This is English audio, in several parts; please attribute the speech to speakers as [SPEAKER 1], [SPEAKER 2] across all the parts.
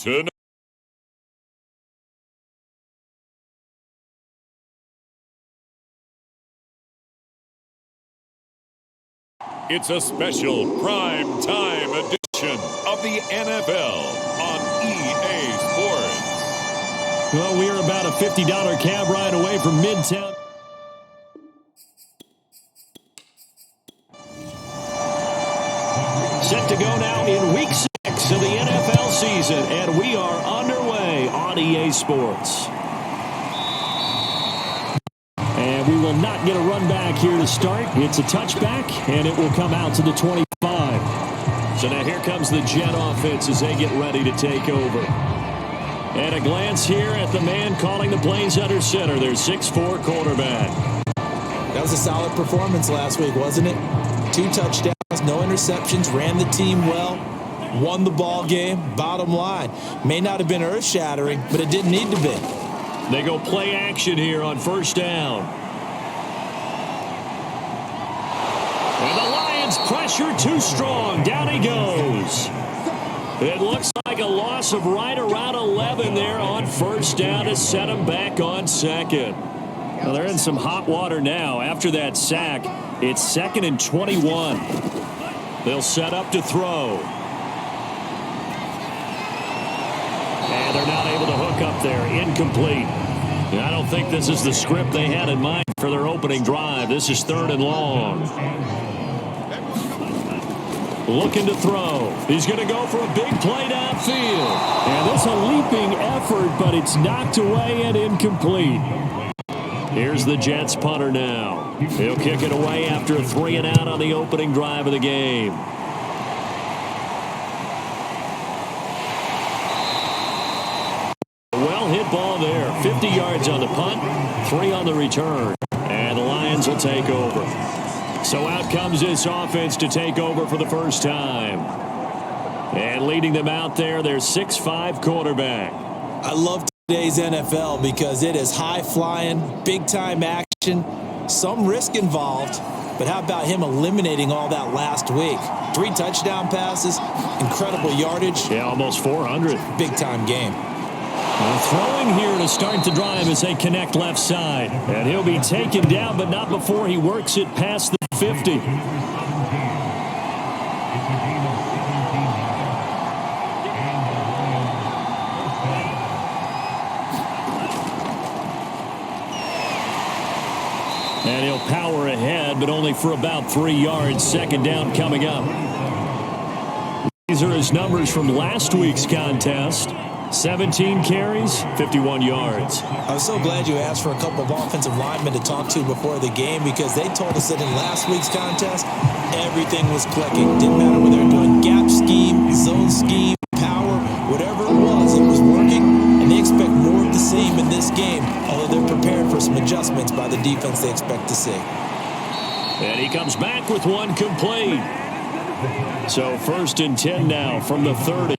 [SPEAKER 1] tonight. It's a special prime time edition of the NFL on EA Sports.
[SPEAKER 2] Well, we are about a $50 cab ride away from Midtown. Set to go now in Week 6 of the NFL season, and we are underway on EA Sports. And we will not get a run back here to start. It's a touchback, and it will come out to the 25. So now here comes the Jet offense as they get ready to take over. And a glance here at the man calling the plays under center, their 6'4" quarterback.
[SPEAKER 3] That was a solid performance last week, wasn't it? 2 touchdowns, no interceptions, ran the team well, won the ball game. Bottom line, may not have been earth-shattering, but it didn't need to be.
[SPEAKER 2] They go play action here on first down. And the Lions pressure too strong. Down he goes. It looks like a loss of right around 11 there on first down to set them back on second. Well, they're in some hot water now. After that sack, it's 2nd and 21. They'll set up to throw. And they're not able to hook up there. Incomplete. I don't think this is the script they had in mind for their opening drive. This is 3rd and long. Looking to throw. He's going to go for a big play downfield. And this is a leaping effort, but it's knocked away and incomplete. Here's the Jets punter now. He'll kick it away after a 3-and-out on the opening drive of the game. Well-hit ball there. 50 yards on the punt, 3 on the return. And the Lions will take over. So out comes this offense to take over for the first time. And leading them out there, their 6'5" quarterback.
[SPEAKER 3] I love today's NFL because it is high-flying, big-time action, some risk involved. But how about him eliminating all that last week? 3 touchdown passes, incredible yardage.
[SPEAKER 2] Yeah, almost 400.
[SPEAKER 3] Big-time game.
[SPEAKER 2] Well, throwing here to start the drive as they connect left side. And he'll be taken down, but not before he works it past the 50. And he'll power ahead, but only for about 3 yards. 2nd down coming up. These are his numbers from last week's contest. 17 carries, 51 yards.
[SPEAKER 3] I was so glad you asked for a couple of offensive linemen to talk to before the game because they told us that in last week's contest, everything was clicking. Didn't matter whether they were doing gap scheme, zone scheme, power, whatever it was working. And they expect more of the same in this game, although they're prepared for some adjustments by the defense they expect to see.
[SPEAKER 2] And he comes back with one complete. So 1st and 10 now from the 30.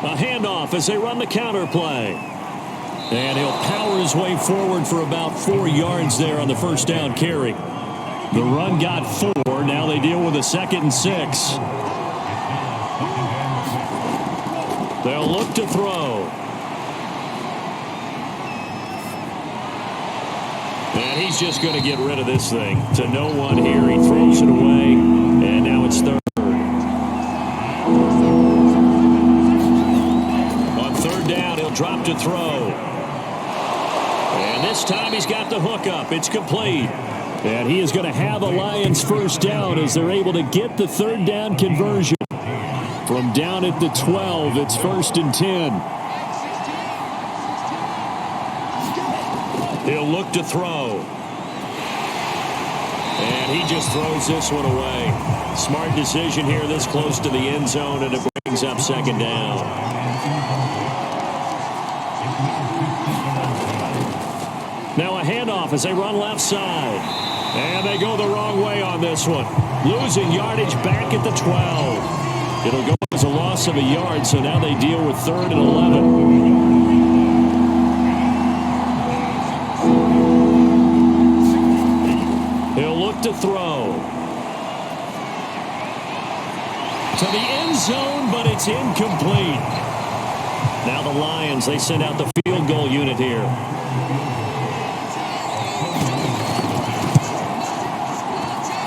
[SPEAKER 2] A handoff as they run the counter play. And he'll power his way forward for about 4 yards there on the first down carry. The run got 4. Now they deal with a 2nd and 6. They'll look to throw. And he's just going to get rid of this thing. To no one here. He throws it away. And now it's 3rd. Drop to throw. And this time he's got the hook up. It's complete. And he is going to have a Lions first down as they're able to get the 3rd down conversion. From down at the 12, it's 1st and 10. He'll look to throw. And he just throws this one away. Smart decision here this close to the end zone, and it brings up 2nd down. Now a handoff as they run left side. And they go the wrong way on this one. Losing yardage back at the 12. It'll go as a loss of a yard, so now they deal with 3rd and 11. throw. To the end zone, but it's incomplete. Now the Lions, they send out the field goal unit here.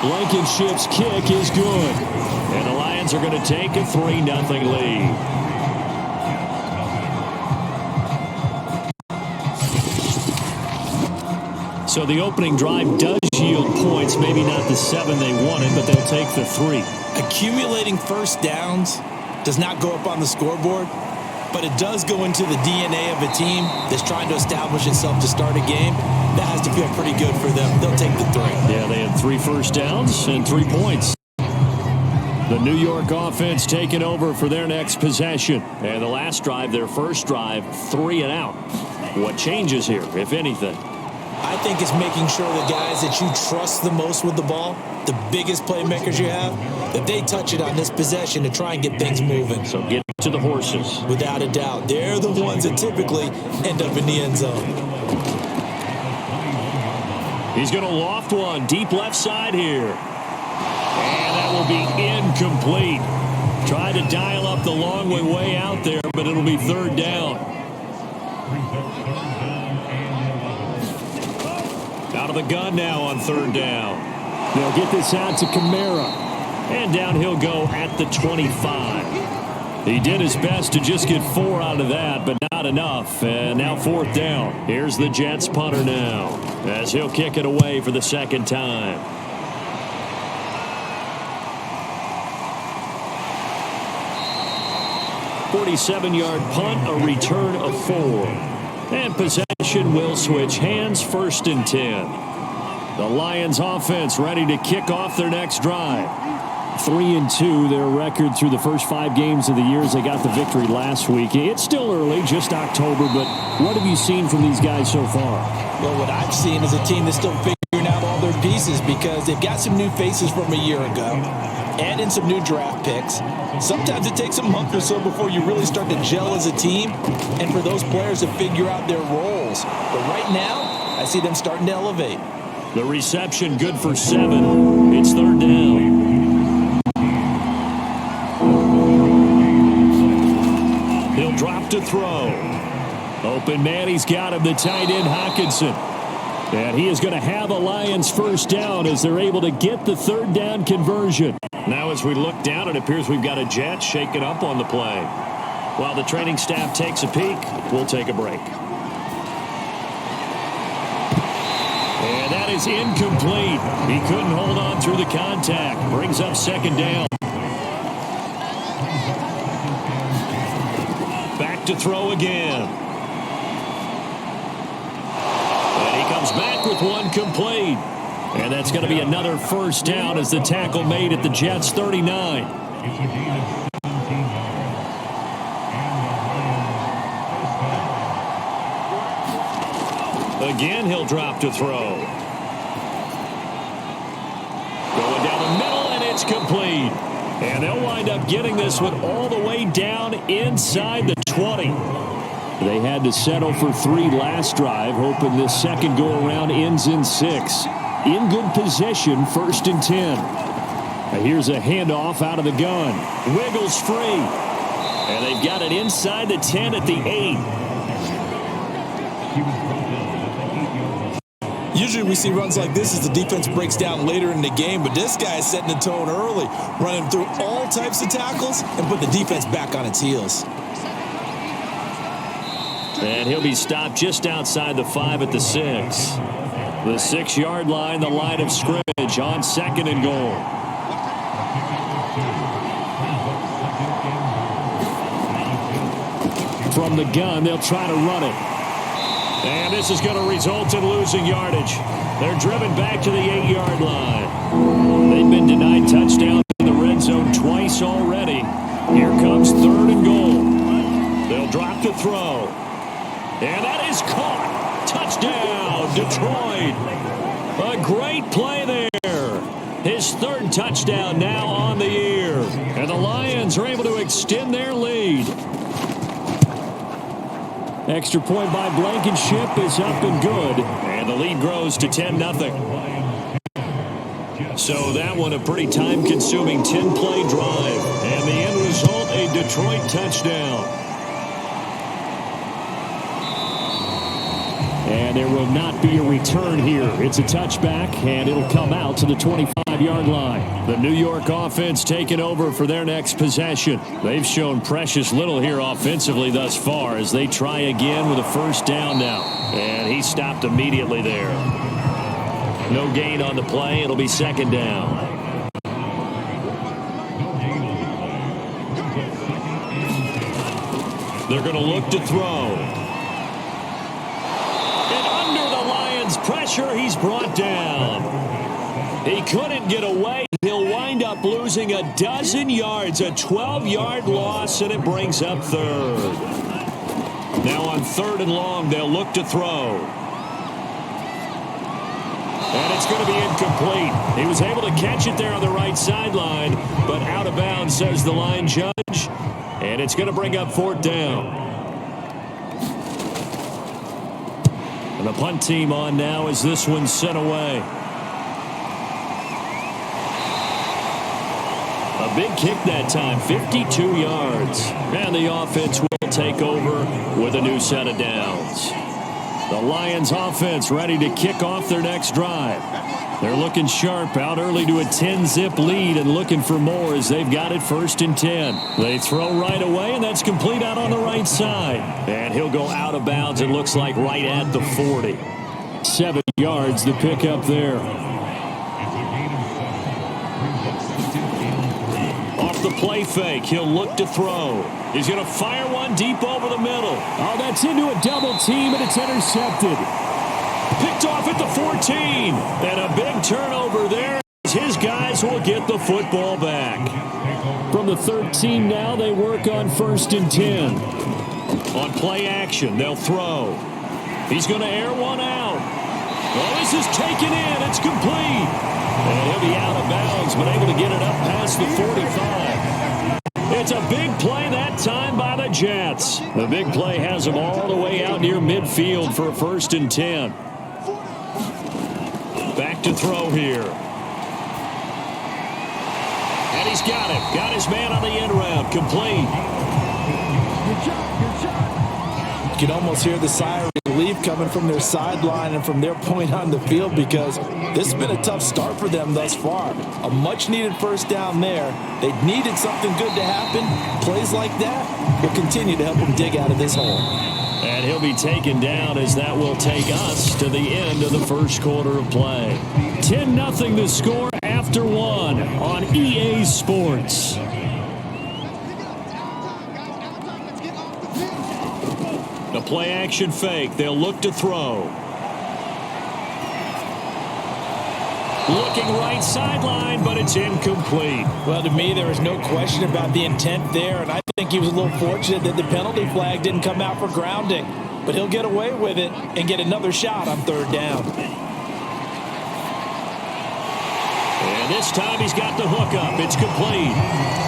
[SPEAKER 2] Blankenship's kick is good. And the Lions are going to take a 3-0 lead. So the opening drive does yield points, maybe not the 7 they wanted, but they'll take the 3.
[SPEAKER 3] Accumulating first downs does not go up on the scoreboard, but it does go into the DNA of a team that's trying to establish itself to start a game. That has to feel pretty good for them. They'll take the 3.
[SPEAKER 2] Yeah, they had 3 first downs and 3 points. The New York offense taking over for their next possession. And the last drive, their first drive, 3 and out. What changes here, if anything?
[SPEAKER 3] I think it's making sure the guys that you trust the most with the ball, the biggest playmakers you have, that they touch it on this possession to try and get things moving.
[SPEAKER 2] So get to the horses.
[SPEAKER 3] Without a doubt. They're the ones that typically end up in the end zone.
[SPEAKER 2] He's going to loft one deep left side here. And that will be incomplete. Tried to dial up the long way out there, but it'll be 3rd down. Out of the gun now on 3rd down. They'll get this out to Kamara. And down he'll go at the 25. He did his best to just get 4 out of that, but not enough. And now 4th down. Here's the Jets punter now, as he'll kick it away for the 2nd time. .47-yard punt, a return of 4. And possession will switch hands, 1st and 10. The Lions offense ready to kick off their next drive. 3-2, their record through the first 5 games of the year as they got the victory last week. It's still early, just October, but what have you seen from these guys so far?
[SPEAKER 3] Well, what I've seen is a team that's still figuring out all their pieces because they've got some new faces from a year ago, add in some new draft picks. Sometimes it takes a month or so before you really start to gel as a team and for those players to figure out their roles. But right now, I see them starting to elevate.
[SPEAKER 2] The reception good for 7. It's 3rd down. He'll drop to throw. Open man, he's got him, the tight end Hockenson. And he is going to have a Lions 1st down as they're able to get the 3rd down conversion. Now as we look down, it appears we've got a Jet shaken up on the play. While the training staff takes a peek, we'll take a break. And that is incomplete. He couldn't hold on through the contact. Brings up 2nd down. Back to throw again. And he comes back with one complete. And that's going to be another 1st down as the tackle made at the Jets' 39. Again, he'll drop to throw. Going down the middle, and it's complete. And they'll wind up getting this one all the way down inside the 20. They had to settle for 3 last drive, hoping this second go-around ends in 6. In good position, 1st and 10. Now here's a handoff out of the gun. Wiggles free. And they've got it inside the 10 at the 8.
[SPEAKER 3] Usually we see runs like this as the defense breaks down later in the game, but this guy is setting the tone early, running through all types of tackles and put the defense back on its heels.
[SPEAKER 2] And he'll be stopped just outside the 5 at the 6. The 6-yard line, the line of scrimmage on 2nd and goal. From the gun, they'll try to run it. And this is going to result in losing yardage. They're driven back to the 8-yard line. They've been denied touchdowns in the red zone twice already. Here comes 3rd and goal. They'll drop to throw. And that is caught. Touchdown, Detroit. A great play there. His 3rd touchdown now on the year. And the Lions are able to extend their lead. Extra point by Blankenship is up and good. And the lead grows to 10-0. So that one a pretty time-consuming 10-play drive. And the end result, a Detroit touchdown. And there will not be a return here. It's a touchback, and it'll come out to the 25-yard line. The New York offense taking over for their next possession. They've shown precious little here offensively thus far as they try again with a first down now. And he stopped immediately there. No gain on the play. It'll be second down. They're going to look to throw. And under the Lions' pressure, he's brought down. He couldn't get away. He'll wind up losing a dozen yards, a 12-yard loss, and it brings up third. Now on third and long, they'll look to throw. And it's going to be incomplete. He was able to catch it there on the right sideline, but out of bounds, says the line judge. And it's going to bring up fourth down. And the punt team on now as this one's sent away. A big kick that time, 52 yards. And the offense will take over with a new set of downs. The Lions offense ready to kick off their next drive. They're looking sharp out early to a 10-zip lead and looking for more as they've got it first and 10. They throw right away, and that's complete out on the right side. And he'll go out of bounds, it looks like, right at the 40. 7 yards the pick up there. Off the play fake, he'll look to throw. He's going to fire one deep over the middle. Oh, that's into a double team, and it's intercepted. Picked off at the 14. And a big turnover there. His guys will get the football back. From the 13 now, they work on first and 10. On play action, they'll throw. He's going to air one out. Well, this is taken in. It's complete. And he'll be out of bounds, but able to get it up past the 45. It's a big play that time by the Jets. The big play has them all the way out near midfield for a first and 10. Back to throw here. And he's got it. Got his man on the end route. Complete.
[SPEAKER 3] You can almost hear the sigh of relief coming from their sideline and from their point on the field because this has been a tough start for them thus far. A much-needed first down there. They needed something good to happen. Plays like that will continue to help them dig out of this hole.
[SPEAKER 2] And he'll be taken down as that will take us to the end of the first quarter of play. 10-0 the score after one on EA Sports. The play action fake. They'll look to throw. Looking right sideline, but it's incomplete.
[SPEAKER 3] Well, to me, there is no question about the intent there, and I think he was a little fortunate that the penalty flag didn't come out for grounding. But he'll get away with it and get another shot on third down.
[SPEAKER 2] And this time he's got the hook up. It's complete.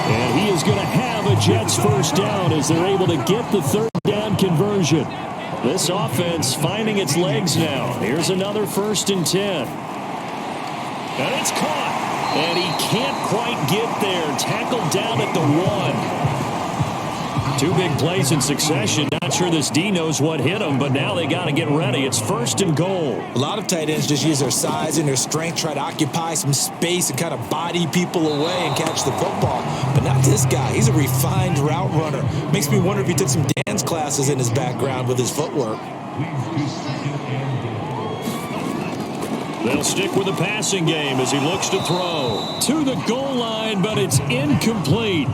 [SPEAKER 2] And he is going to have a Jets first down as they're able to get the third down conversion. This offense finding its legs now. Here's another first and 10. And it's caught. And he can't quite get there. Tackled down at the 1. Two big plays in succession. Not sure this D knows what hit him, but now they got to get ready. It's first and goal.
[SPEAKER 3] A lot of tight ends just use their size and their strength, try to occupy some space and kind of body people away and catch the football. But not this guy. He's a refined route runner. Makes me wonder if he took some dance classes in his background with his footwork.
[SPEAKER 2] They'll stick with the passing game as he looks to throw. To the goal line, but it's incomplete.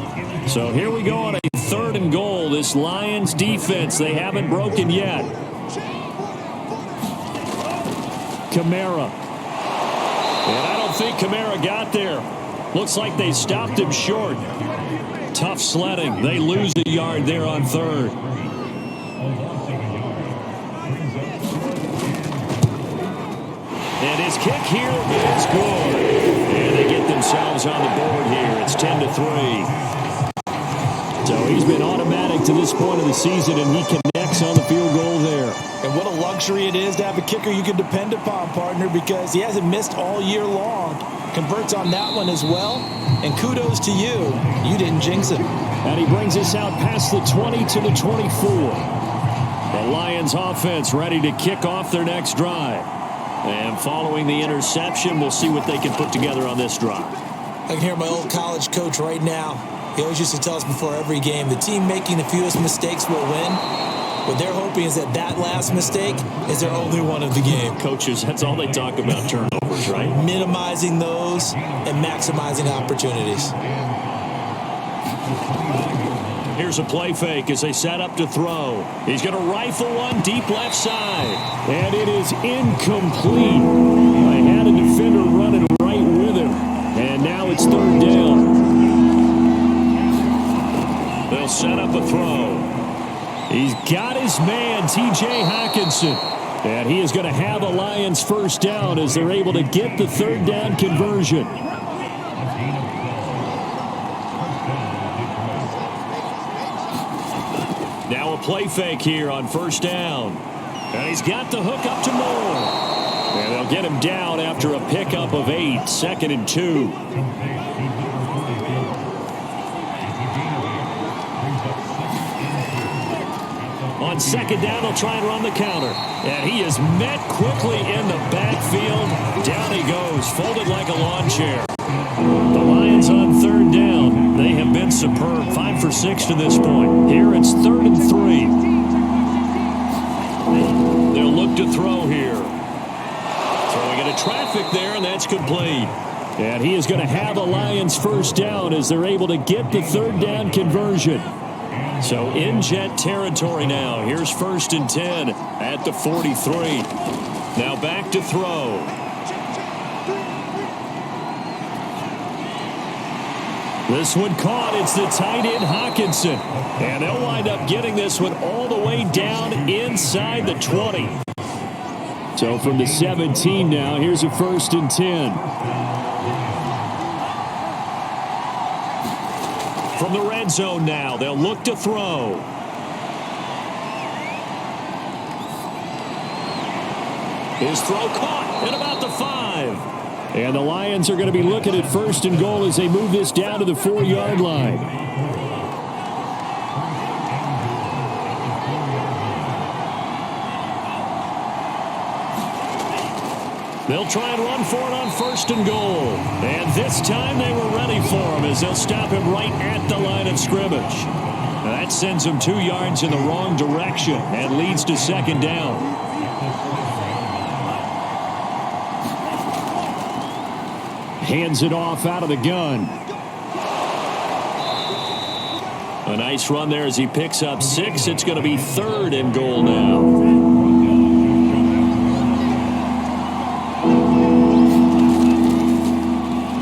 [SPEAKER 2] So here we go on a third and goal. This Lions defense, they haven't broken yet. Kamara. And I don't think Kamara got there. Looks like they stopped him short. Tough sledding. They lose a yard there on third. And his kick here is good. And they get themselves on the board here. It's 10-3. So he's been automatic to this point of the season, and he connects on the field goal there.
[SPEAKER 3] And what a luxury it is to have a kicker you can depend upon, partner, because he hasn't missed all year long. converts on that one as well. And kudos to you. You didn't jinx him.
[SPEAKER 2] And he brings us out past the 20 to the 24. The Lions offense ready to kick off their next drive. And following the interception, we'll see what they can put together on this drive.
[SPEAKER 3] I can hear my old college coach right now. He always used to tell us before every game, the team making the fewest mistakes will win. What they're hoping is that last mistake is their only one of the game.
[SPEAKER 2] Coaches, that's all they talk about, turnovers, right?
[SPEAKER 3] Minimizing those and maximizing opportunities.
[SPEAKER 2] Here's a play fake as they set up to throw. He's going to rifle one deep left side. And it is incomplete. I had a defender running right with him. And now it's third down. They'll set up a throw. He's got his man, T.J. Hockenson. And he is going to have a Lions first down as they're able to get the third down conversion. Now a play fake here on first down. And he's got the hook up to Moore. And they'll get him down after a pickup of 8, 2nd and 2. On second down, they'll try and run the counter. And he is met quickly in the backfield. Down he goes, folded like a lawn chair. The Lions on third down. They have been superb. 5 for 6 to this point. Here it's 3rd and 3. They'll look to throw here. Throwing into traffic there, and that's complete. And he is going to have a Lions first down as they're able to get the third down conversion. So in Jet territory now. Here's 1st and 10 at the 43. Now back to throw. This one caught. It's the tight end Hockenson. And they'll wind up getting this one all the way down inside the 20. So from the 17 now, here's a 1st and 10. From the red zone now, they'll look to throw. His throw caught at about the 5. And the Lions are going to be looking at 1st and goal as they move this down to the 4-yard line. They'll try and run for it on 1st and goal. And this time they were ready for him as they'll stop him right at the line of scrimmage. That sends him 2 yards in the wrong direction and leads to 2nd down. Hands it off out of the gun. A nice run there as he picks up 6. It's going to be 3rd and goal now.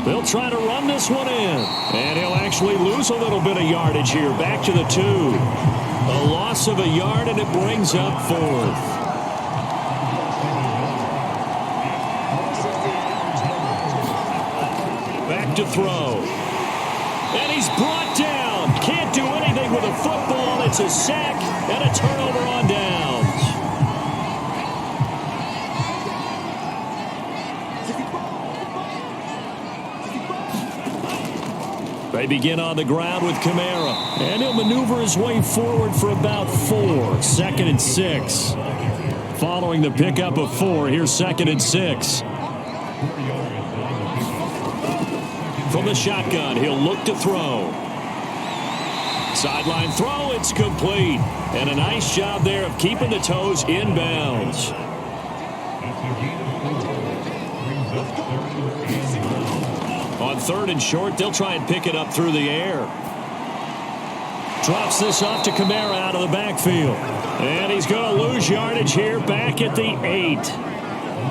[SPEAKER 2] They'll try to run this one in. And he'll actually lose a little bit of yardage here. Back to the 2. A loss of a yard, and it brings up 4th. To throw. And he's brought down. Can't do anything with a football. It's a sack and a turnover on downs. They begin on the ground with Kamara. And he'll maneuver his way forward for about 4. 2nd and 6. Following the pickup of 4, here's 2nd and 6. From the shotgun, he'll look to throw. Sideline throw, it's complete. And a nice job there of keeping the toes inbounds. On 3rd and short, they'll try and pick it up through the air. Drops this off to Kamara out of the backfield. And he's going to lose yardage here back at the 8.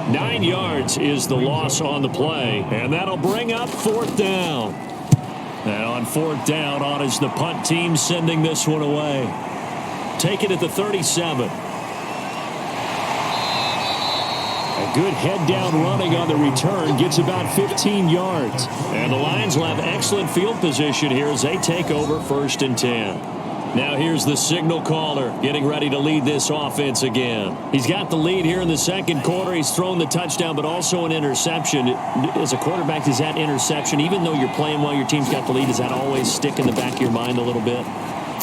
[SPEAKER 2] 9 yards is the loss on the play, and that'll bring up 4th down. And on 4th down, on is the punt team sending this one away. Take it at the 37. A good head-down running on the return gets about 15 yards. And the Lions will have excellent field position here as they take over 1st and 10. Now here's the signal caller getting ready to lead this offense again. He's got the lead here in the second quarter. He's thrown the touchdown, but also an interception. As a quarterback, is that interception, even though you're playing while your team's got the lead, does that always stick in the back of your mind a little bit?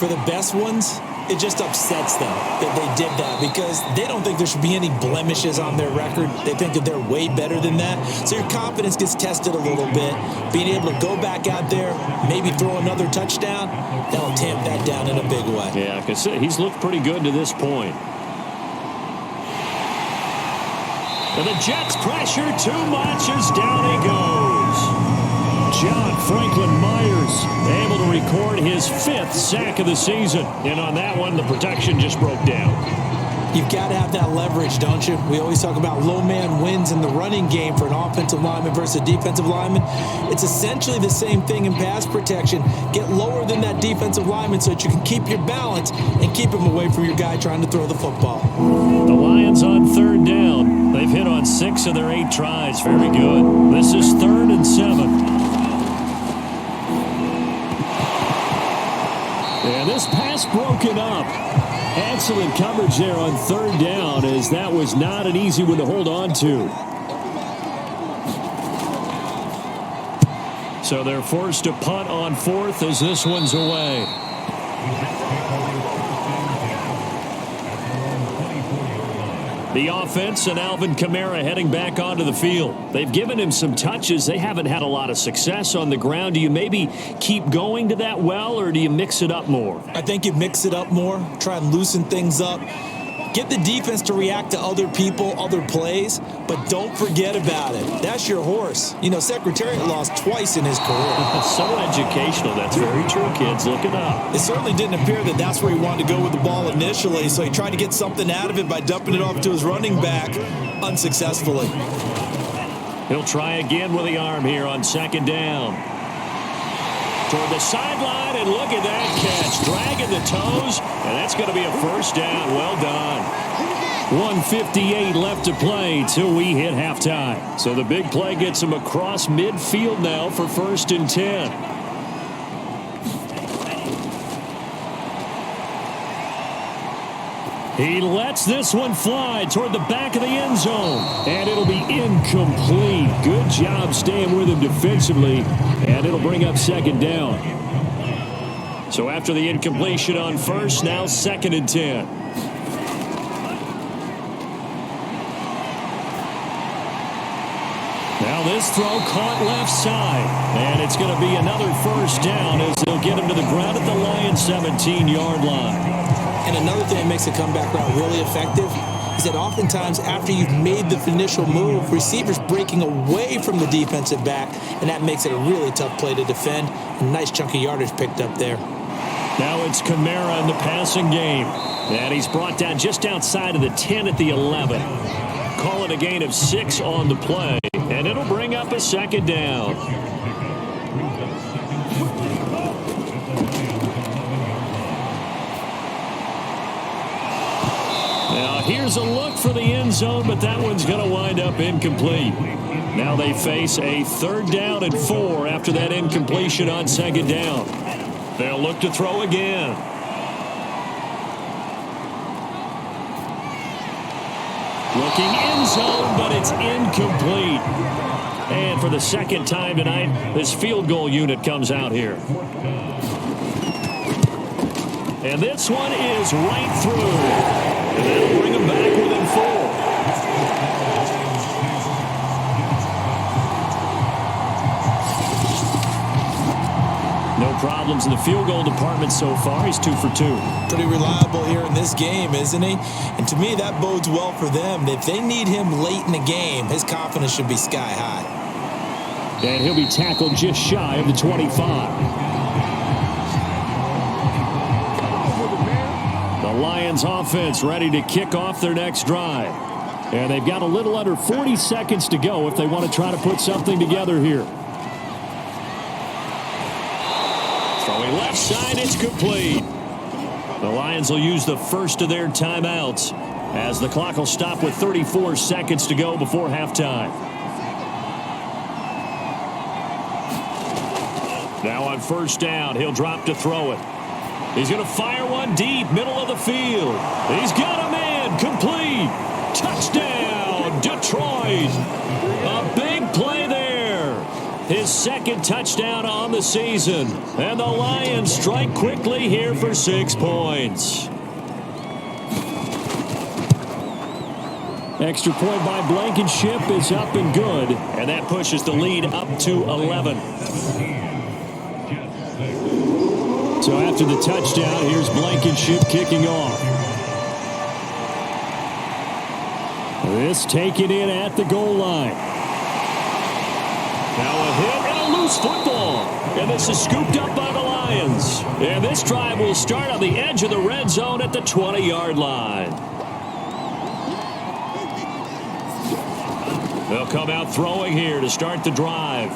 [SPEAKER 3] For the best ones, it just upsets them that they did that because they don't think there should be any blemishes on their record. They think that they're way better than that. So your confidence gets tested a little bit. Being able to go back out there, maybe throw another touchdown, that'll tamp that down in a big way.
[SPEAKER 2] Yeah, I can see he's looked pretty good to this point. And the Jets pressure too much as down he goes. John Franklin Myers able to record his 5th sack of the season. And on that one, the protection just broke down.
[SPEAKER 3] You've got to have that leverage, don't you? We always talk about low man wins in the running game for an offensive lineman versus a defensive lineman. It's essentially the same thing in pass protection. Get lower than that defensive lineman so that you can keep your balance and keep him away from your guy trying to throw the football.
[SPEAKER 2] The Lions on 3rd down. They've hit on 6 of their 8 tries. Very good. This is 3rd and 7. And this pass broken up. Excellent coverage there on 3rd down, as that was not an easy one to hold on to. So they're forced to punt on 4th as this one's away. The offense and Alvin Kamara heading back onto the field. They've given him some touches. They haven't had a lot of success on the ground. Do you maybe keep going to that well, or do you mix it up more?
[SPEAKER 3] I think you mix it up more, try and loosen things up. Get the defense to react to other people, other plays, but don't forget about it. That's your horse. You know, Secretariat lost twice in his career.
[SPEAKER 2] So educational. That's very true, kids. Look it up.
[SPEAKER 3] It certainly didn't appear that that's where he wanted to go with the ball initially, so he tried to get something out of it by dumping it off to his running back unsuccessfully.
[SPEAKER 2] He'll try again with the arm here on 2nd down. Toward the sideline, and look at that catch. Dragging the toes, and that's going to be a 1st down. Well done. 1:58 left to play till we hit halftime. So the big play gets him across midfield now for 1st and 10. He lets this one fly toward the back of the end zone, and it'll be incomplete. Good job staying with him defensively, and it'll bring up 2nd down. So after the incompletion on 1st, now 2nd and 10. Now this throw caught left side, and it's going to be another 1st down as they'll get him to the ground at the Lions' 17-yard line.
[SPEAKER 3] And another thing that makes a comeback route really effective is that oftentimes after you've made the initial move, receivers breaking away from the defensive back, and that makes it a really tough play to defend. A nice chunk of yardage picked up there.
[SPEAKER 2] Now it's Kamara in the passing game. And he's brought down just outside of the 10 at the 11. Call it a gain of 6 on the play, and it'll bring up a 2nd down. Now here's a look for the end zone, but that one's going to wind up incomplete. Now they face a 3rd down and 4 after that incompletion on 2nd down. They'll look to throw again. Looking end zone, but it's incomplete. And for the 2nd time tonight, this field goal unit comes out here. And this one is right through. And that'll bring them back within 4. No problems in the field goal department so far. He's 2 for 2.
[SPEAKER 3] Pretty reliable here in this game, isn't he? And to me, that bodes well for them. If they need him late in the game, his confidence should be sky high.
[SPEAKER 2] And he'll be tackled just shy of the 25. The Lions offense ready to kick off their next drive. And they've got a little under 40 seconds to go if they want to try to put something together here. Throwing left side, it's complete. The Lions will use the first of their timeouts as the clock will stop with 34 seconds to go before halftime. Now on 1st down, he'll drop to throw it. He's going to fire one deep, middle of the field. He's got a man, complete. Touchdown, Detroit. A big play there. His second touchdown on the season. And the Lions strike quickly here for 6 points. Extra point by Blankenship is up and good. And that pushes the lead up to 11. So after the touchdown, here's Blankenship kicking off. This taken in at the goal line. Now a hit and a loose football. And this is scooped up by the Lions. And this drive will start on the edge of the red zone at the 20-yard line. They'll come out throwing here to start the drive.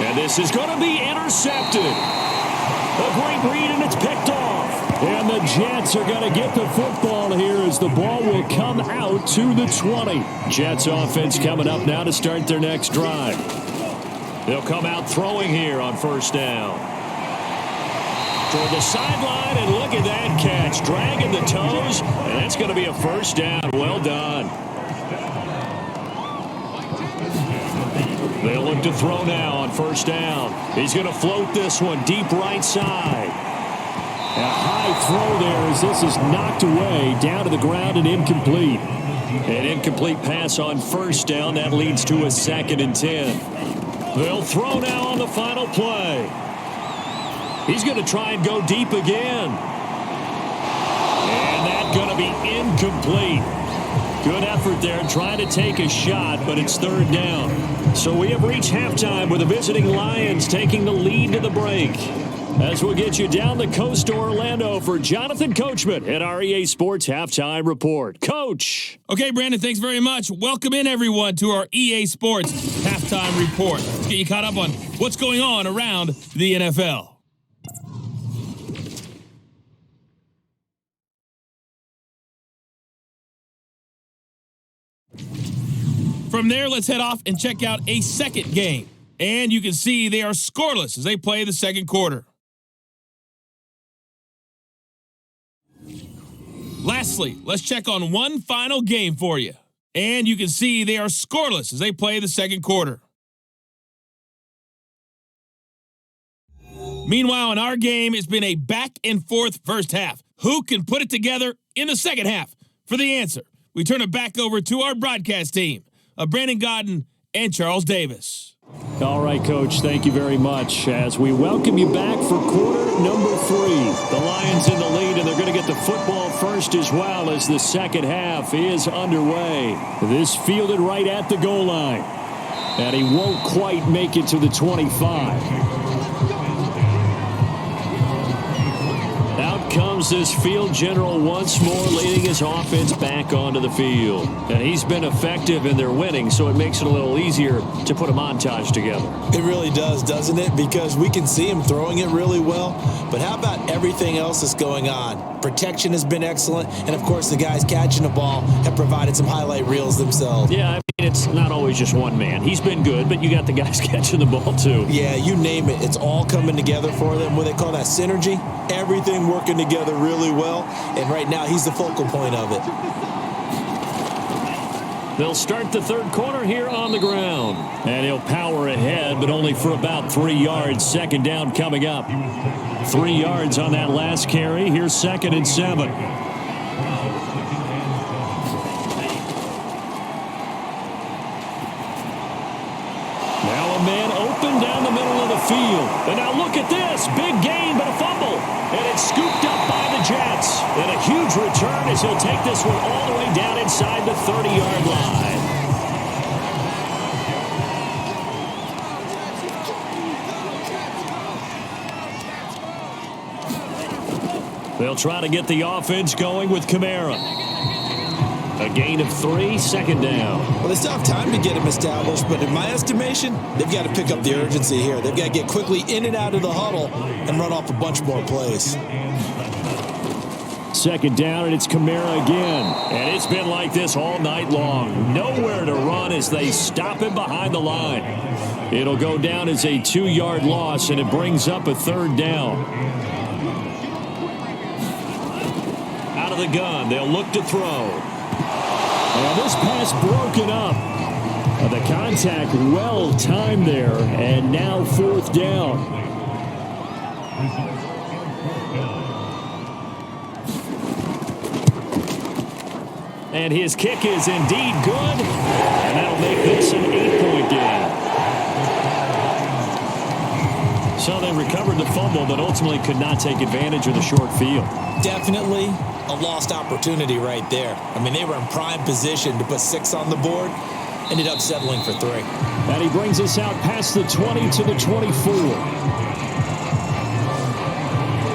[SPEAKER 2] And this is going to be intercepted. A great read, and it's picked off. And the Jets are going to get the football here as the ball will come out to the 20. Jets offense coming up now to start their next drive. They'll come out throwing here on first down. Toward the sideline, and look at that catch. Dragging the toes, and that's going to be a first down. Well done. They'll look to throw now on first down. He's going to float this one deep right side. A high throw there as this is knocked away down to the ground and incomplete. An incomplete pass on first down. That leads to a 2nd and 10. They'll throw now on the final play. He's going to try and go deep again. And that's going to be incomplete. Good effort there trying to take a shot, but it's 3rd down. So we have reached halftime with the visiting Lions taking the lead to the break. As we'll get you down the coast to Orlando for Jonathan Coachman at our EA Sports Halftime Report. Coach.
[SPEAKER 4] Okay, Brandon, thanks very much. Welcome in, everyone, to our EA Sports Halftime Report. Let's get you caught up on what's going on around the NFL. From there, let's head off and check out a second game. And you can see they are scoreless as they play the second quarter. Lastly, let's check on one final game for you. And you can see they are scoreless as they play the second quarter. Meanwhile, in our game, it's been a back-and-forth first half. Who can put it together in the second half? For the answer, we turn it back over to our broadcast team of Brandon Godden and Charles Davis.
[SPEAKER 2] All right, Coach, thank you very much. As we welcome you back for quarter number 3. The Lions in the lead, and they're going to get the football first as well as the second half is underway. This fielded right at the goal line. And he won't quite make it to the 25. Out comes this field general once more, leading his offense back onto the field. And he's been effective in their winning, so it makes it a little easier to put a montage together.
[SPEAKER 3] It really does, doesn't it? Because we can see him throwing it really well. But how about everything else that's going on? Protection has been excellent. And, of course, the guys catching the ball have provided some highlight reels themselves.
[SPEAKER 2] Yeah, I mean, it's not always just one man. He's been good, but you got the guys catching the ball, too.
[SPEAKER 3] Yeah, you name it. It's all coming together for them. What they call that synergy. Everything working together really well. And right now, he's the focal point of it.
[SPEAKER 2] They'll start the third quarter here on the ground. And he'll power ahead, but only for about 3 yards. Second down coming up. 3 yards on that last carry. Here's 2nd and 7. Now a man open down the middle of the field. And now look at this. Big gain, but a fumble. And it's scooped up by the Jets. And a huge return as he'll take this one all the way down inside the 30-yard line. They'll try to get the offense going with Kamara. A gain of 3, second down.
[SPEAKER 3] Well, they still have time to get him established, but in my estimation, they've got to pick up the urgency here. They've got to get quickly in and out of the huddle and run off a bunch more plays.
[SPEAKER 2] Second down, and it's Kamara again. And it's been like this all night long. Nowhere to run as they stop him behind the line. It'll go down as a 2-yard loss, and it brings up a 3rd down. Out of the gun, they'll look to throw. And this pass broken up. The contact well timed there, and now 4th down. And his kick is indeed good, and that'll make this an 8-point game. So they recovered the fumble, but ultimately could not take advantage of the short field.
[SPEAKER 3] Definitely a lost opportunity right there. I mean, they were in prime position to put 6 on the board. Ended up settling for 3.
[SPEAKER 2] And he brings us out past the 20 to the 24.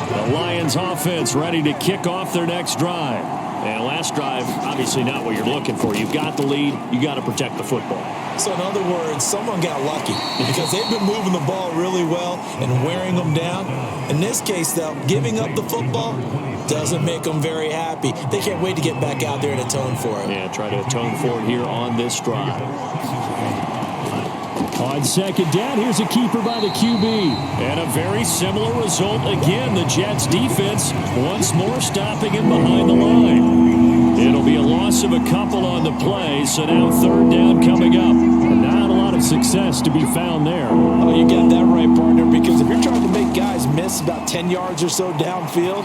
[SPEAKER 2] The Lions offense ready to kick off their next drive. And last drive, obviously not what you're looking for. You've got the lead. You got to protect the football.
[SPEAKER 3] So in other words, someone got lucky because they've been moving the ball really well and wearing them down. In this case, though, giving up the football doesn't make them very happy. They can't wait to get back out there and atone for it.
[SPEAKER 2] Yeah, try to atone for it here on this drive. On 2nd down, here's a keeper by the QB. And a very similar result again. The Jets defense once more stopping him behind the line. It'll be a loss of a couple on the play, so now 3rd down coming up. And not a lot of success to be found there.
[SPEAKER 3] Oh, you got that right, partner, because if you're trying to make guys miss about 10 yards or so downfield,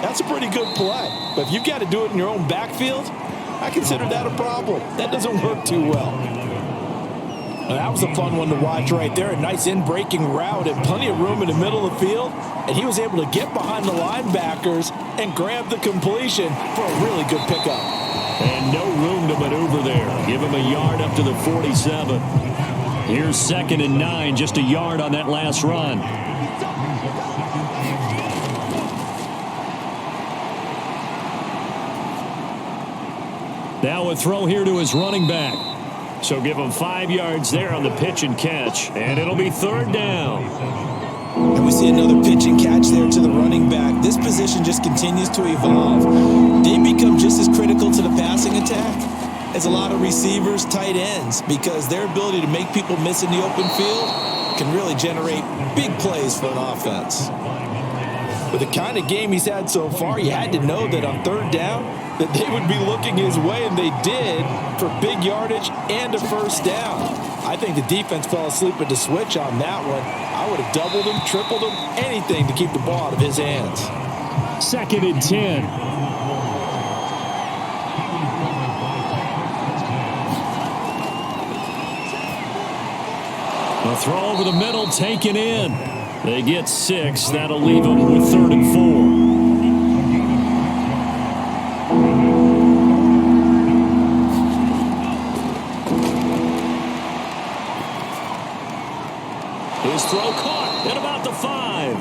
[SPEAKER 3] that's a pretty good play. But if you've got to do it in your own backfield, I consider that a problem. That doesn't work too well. Now, that was a fun one to watch right there. A nice in-breaking route and plenty of room in the middle of the field. And he was able to get behind the linebackers and grab the completion for a really good pickup.
[SPEAKER 2] And no room to maneuver there. Give him a yard up to the 47. Here's 2nd and 9, just a yard on that last run. Now a throw here to his running back. So give him 5 yards there on the pitch and catch. And it'll be 3rd down.
[SPEAKER 3] And we see another pitch and catch there to the running back. This position just continues to evolve. They become just as critical to the passing attack as a lot of receivers, tight ends, because their ability to make people miss in the open field can really generate big plays for an offense. With the kind of game he's had so far, you had to know that on 3rd down that they would be looking his way, and they did, for big yardage and a 1st down. I think the defense fell asleep at the switch on that one. I would have doubled him, tripled him, anything to keep the ball out of his hands.
[SPEAKER 2] 2nd and 10. A throw over the middle, taken in. They get 6. That'll leave them with 3rd and 4. His throw caught at about the 5.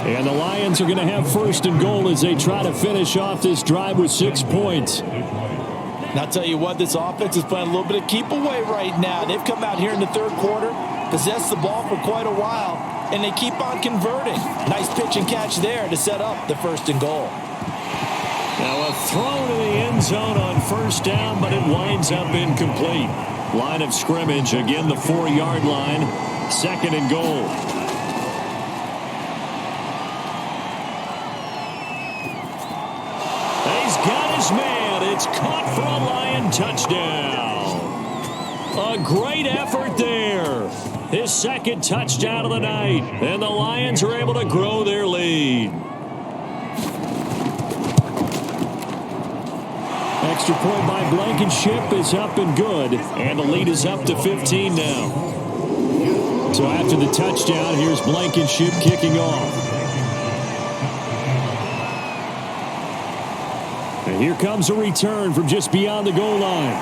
[SPEAKER 2] And the Lions are going to have 1st and goal as they try to finish off this drive with 6 points.
[SPEAKER 3] And I'll tell you what, this offense is playing a little bit of keep away right now. They've come out here in the 3rd quarter, possessed the ball for quite a while, and they keep on converting. Nice pitch and catch there to set up the 1st and goal.
[SPEAKER 2] Now a throw to the end zone on 1st down, but it winds up incomplete. Line of scrimmage, again the 4-yard line. 2nd and goal. He's got his man. It's caught for a Lion touchdown. A great effort there. His 2nd touchdown of the night. And the Lions are able to grow their lead. Extra point by Blankenship is up and good. And the lead is up to 15 now. So after the touchdown, here's Blankenship kicking off. And here comes a return from just beyond the goal line.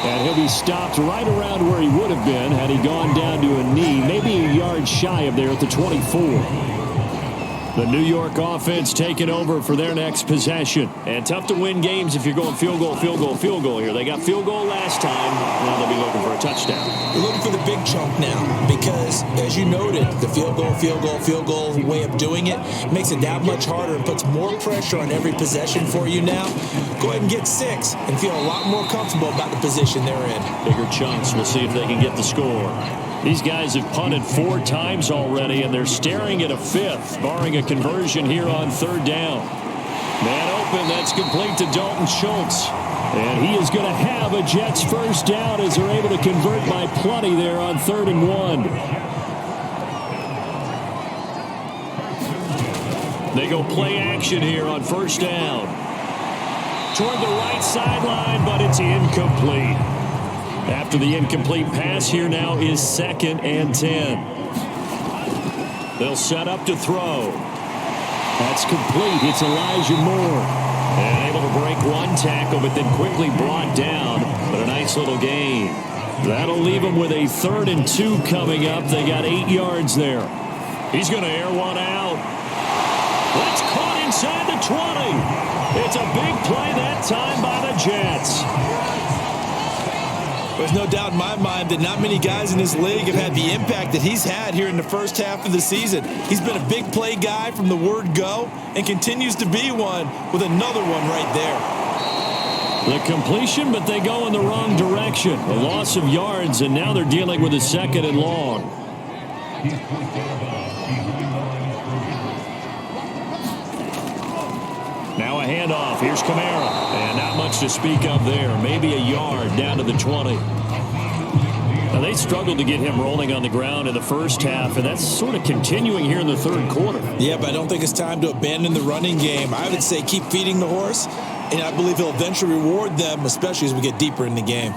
[SPEAKER 2] And he'll be stopped right around where he would have been had he gone down to a knee, maybe a yard shy of there at the 24. The New York offense taking over for their next possession. And tough to win games if you're going field goal, field goal, field goal here. They got field goal last time. Now they'll be looking for a touchdown.
[SPEAKER 3] You're looking for the big chunk now because, as you noted, the field goal way of doing it makes it that much harder and puts more pressure on every possession for you now. Go ahead and get 6 and feel a lot more comfortable about the position they're in.
[SPEAKER 2] Bigger chunks. We'll see if they can get the score. These guys have punted 4 times already, and they're staring at a 5th, barring a conversion here on 3rd down. Man open, that's complete to Dalton Schultz. And he is going to have a Jets first down as they're able to convert by plenty there on 3rd and 1. They go play action here on 1st down. Toward the right sideline, but it's incomplete. After the incomplete pass, here now is 2nd and 10. They'll set up to throw. That's complete. It's Elijah Moore. And able to break 1 tackle, but then quickly brought down. But a nice little gain. That'll leave them with a 3rd and 2 coming up. They got 8 yards there. He's going to air one out. That's caught inside the 20. It's a big play that time by the Jets.
[SPEAKER 3] There's no doubt in my mind that not many guys in this league have had the impact that he's had here in the first half of the season. He's been a big play guy from the word go and continues to be one with another one right there.
[SPEAKER 2] The completion, but they go in the wrong direction. A loss of yards, and now they're dealing with a 2nd and long. Now a handoff. Here's Kamara. And not much to speak of there. Maybe a yard down to the 20. Now they struggled to get him rolling on the ground in the first half, and that's sort of continuing here in the 3rd quarter.
[SPEAKER 3] Yeah, but I don't think it's time to abandon the running game. I would say keep feeding the horse, and I believe he'll eventually reward them, especially as we get deeper in the game.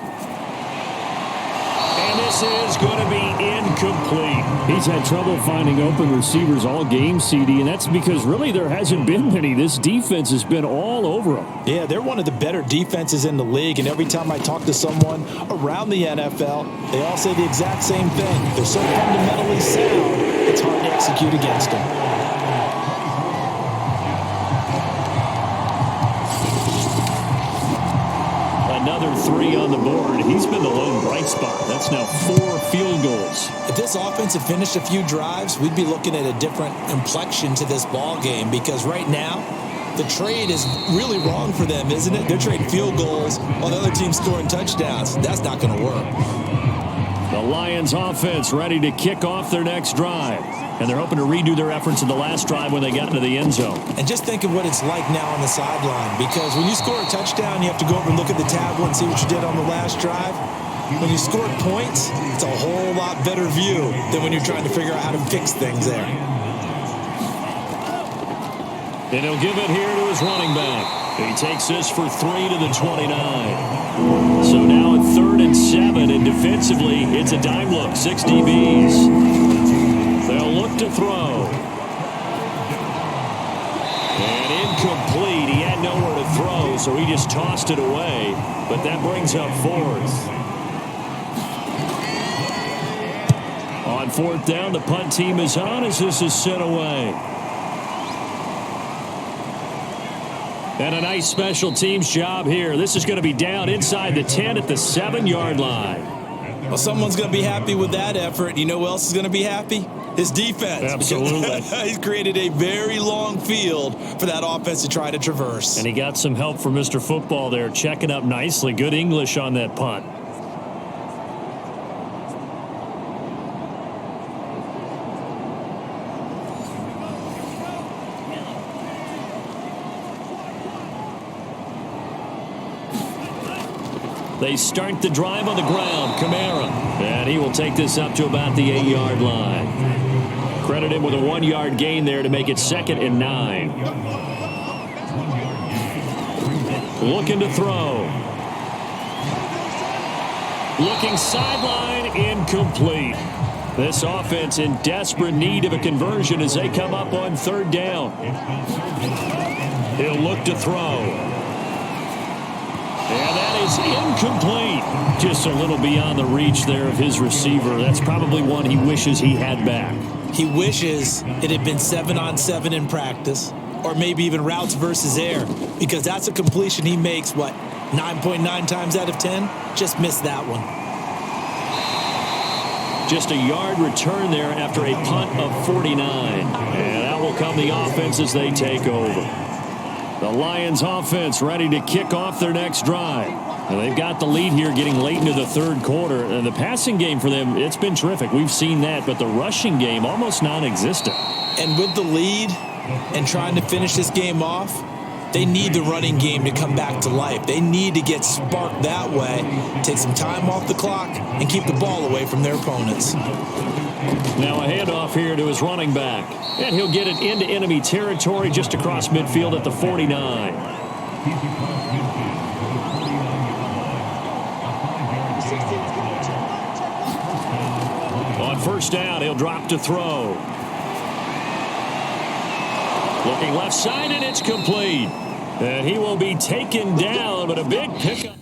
[SPEAKER 2] And this is going to be incomplete. He's had trouble finding open receivers all game, CD, and that's because really there hasn't been many. This defense has been all over them.
[SPEAKER 3] Yeah, they're one of the better defenses in the league, and every time I talk to someone around the NFL, they all say the exact same thing. They're so fundamentally sound, it's hard to execute against them.
[SPEAKER 2] Another 3 on the board. He's been the lone bright spot. That's now 4 field goals.
[SPEAKER 3] If this offense had finished a few drives, we'd be looking at a different complexion to this ball game, because right now, the trade is really wrong for them, isn't it? They're trading field goals while the other team's scoring touchdowns. That's not going to work.
[SPEAKER 2] The Lions offense ready to kick off their next drive. And they're hoping to redo their efforts in the last drive when they got into the end zone.
[SPEAKER 3] And just think of what it's like now on the sideline, because when you score a touchdown, you have to go over and look at the tablet and see what you did on the last drive. When you scored points, it's a whole lot better view than when you're trying to figure out how to fix things there.
[SPEAKER 2] And he'll give it here to his running back. He takes this for 3 to the 29. So now at 3rd and 7, and defensively, it's a dime look, 6 DBs. They'll look to throw. And incomplete. He had nowhere to throw, so he just tossed it away. But that brings up 4th. On 4th down, the punt team is on as this is sent away. And a nice special teams job here. This is going to be down inside the 10 at the 7-yard line.
[SPEAKER 3] Well, someone's going to be happy with that effort. You know who else is going to be happy? His defense.
[SPEAKER 2] Absolutely.
[SPEAKER 3] He's created a very long field for that offense to try to traverse.
[SPEAKER 2] And he got some help from Mr. Football there, checking up nicely. Good English on that punt. They start the drive on the ground. Kamara. And he will take this up to about the 8-yard line. Credit him with a 1-yard gain there to make it 2nd and 9. Looking to throw. Looking sideline, incomplete. This offense in desperate need of a conversion as they come up on 3rd down. He'll look to throw. And that is incomplete. Just a little beyond the reach there of his receiver. That's probably one he wishes he had back.
[SPEAKER 3] He wishes it had been 7-on-7 in practice, or maybe even routes versus air, because that's a completion he makes, 9.9 times out of 10? Just missed that one.
[SPEAKER 2] Just a yard return there after a punt of 49. And that will come the offense as they take over. The Lions offense ready to kick off their next drive. Well, they've got the lead here getting late into the third quarter. And the passing game for them, it's been terrific. We've seen that, but the rushing game almost non-existent.
[SPEAKER 3] And with the lead and trying to finish this game off, they need the running game to come back to life. They need to get sparked that way, take some time off the clock, and keep the ball away from their opponents.
[SPEAKER 2] Now a handoff here to his running back. And he'll get it into enemy territory just across midfield at the 49. On first down, he'll drop to throw. Looking left side, and it's complete. And he will be taken down, but a big pickup.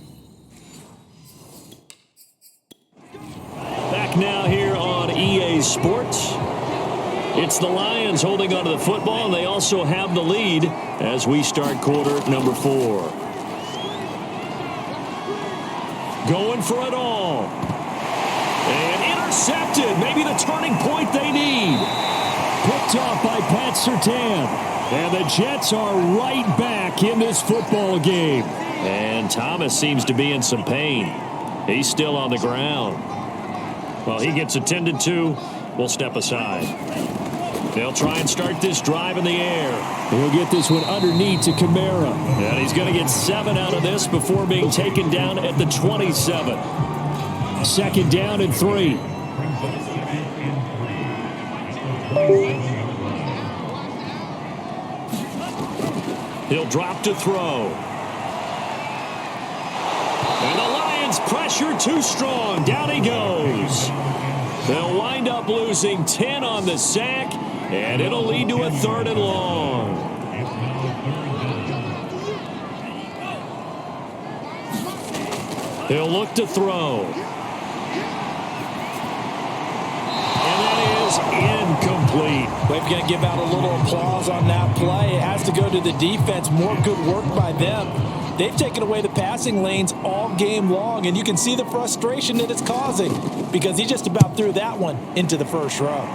[SPEAKER 2] Back now here on EA Sports. It's the Lions holding onto the football, and they also have the lead as we start quarter number 4. Going for it all. And intercepted. Maybe the turning point they need. Picked off by Pat Surtain. And the Jets are right back in this football game. And Thomas seems to be in some pain. He's still on the ground. Well, he gets attended to. We'll step aside. They'll try and start this drive in the air. He'll get this one underneath to Kamara. And he's going to get 7 out of this before being taken down at the 27. Second down and 3. He'll drop to throw. And the Lions pressure too strong. Down he goes. They'll wind up losing 10 on the sack, and it'll lead to a 3rd and long. He'll look to throw. And that is incomplete.
[SPEAKER 3] We've got to give out a little applause on that play. It has to go to the defense. More good work by them. They've taken away the passing lanes all game long, and you can see the frustration that it's causing because he just about threw that one into the first row.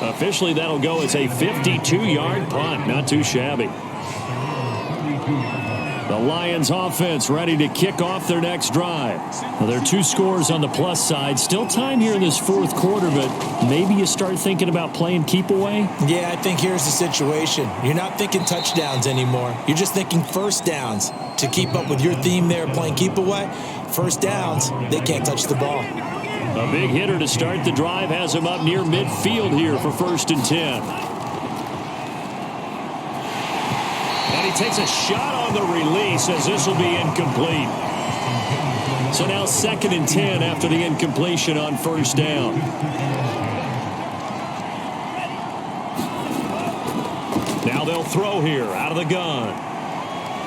[SPEAKER 2] Officially, that'll go as a 52-yard punt. Not too shabby. The Lions offense ready to kick off their next drive. Well, there are 2 scores on the plus side. Still time here in this fourth quarter, but maybe you start thinking about playing keep away?
[SPEAKER 3] Yeah, I think here's the situation. You're not thinking touchdowns anymore. You're just thinking first downs. To keep up with your theme there, playing keep away, first downs, they can't touch the ball.
[SPEAKER 2] A big hitter to start the drive has him up near midfield here for 1st and 10. And he takes a shot on the release as this will be incomplete. So now 2nd and 10 after the incompletion on first down. Now they'll throw here out of the gun.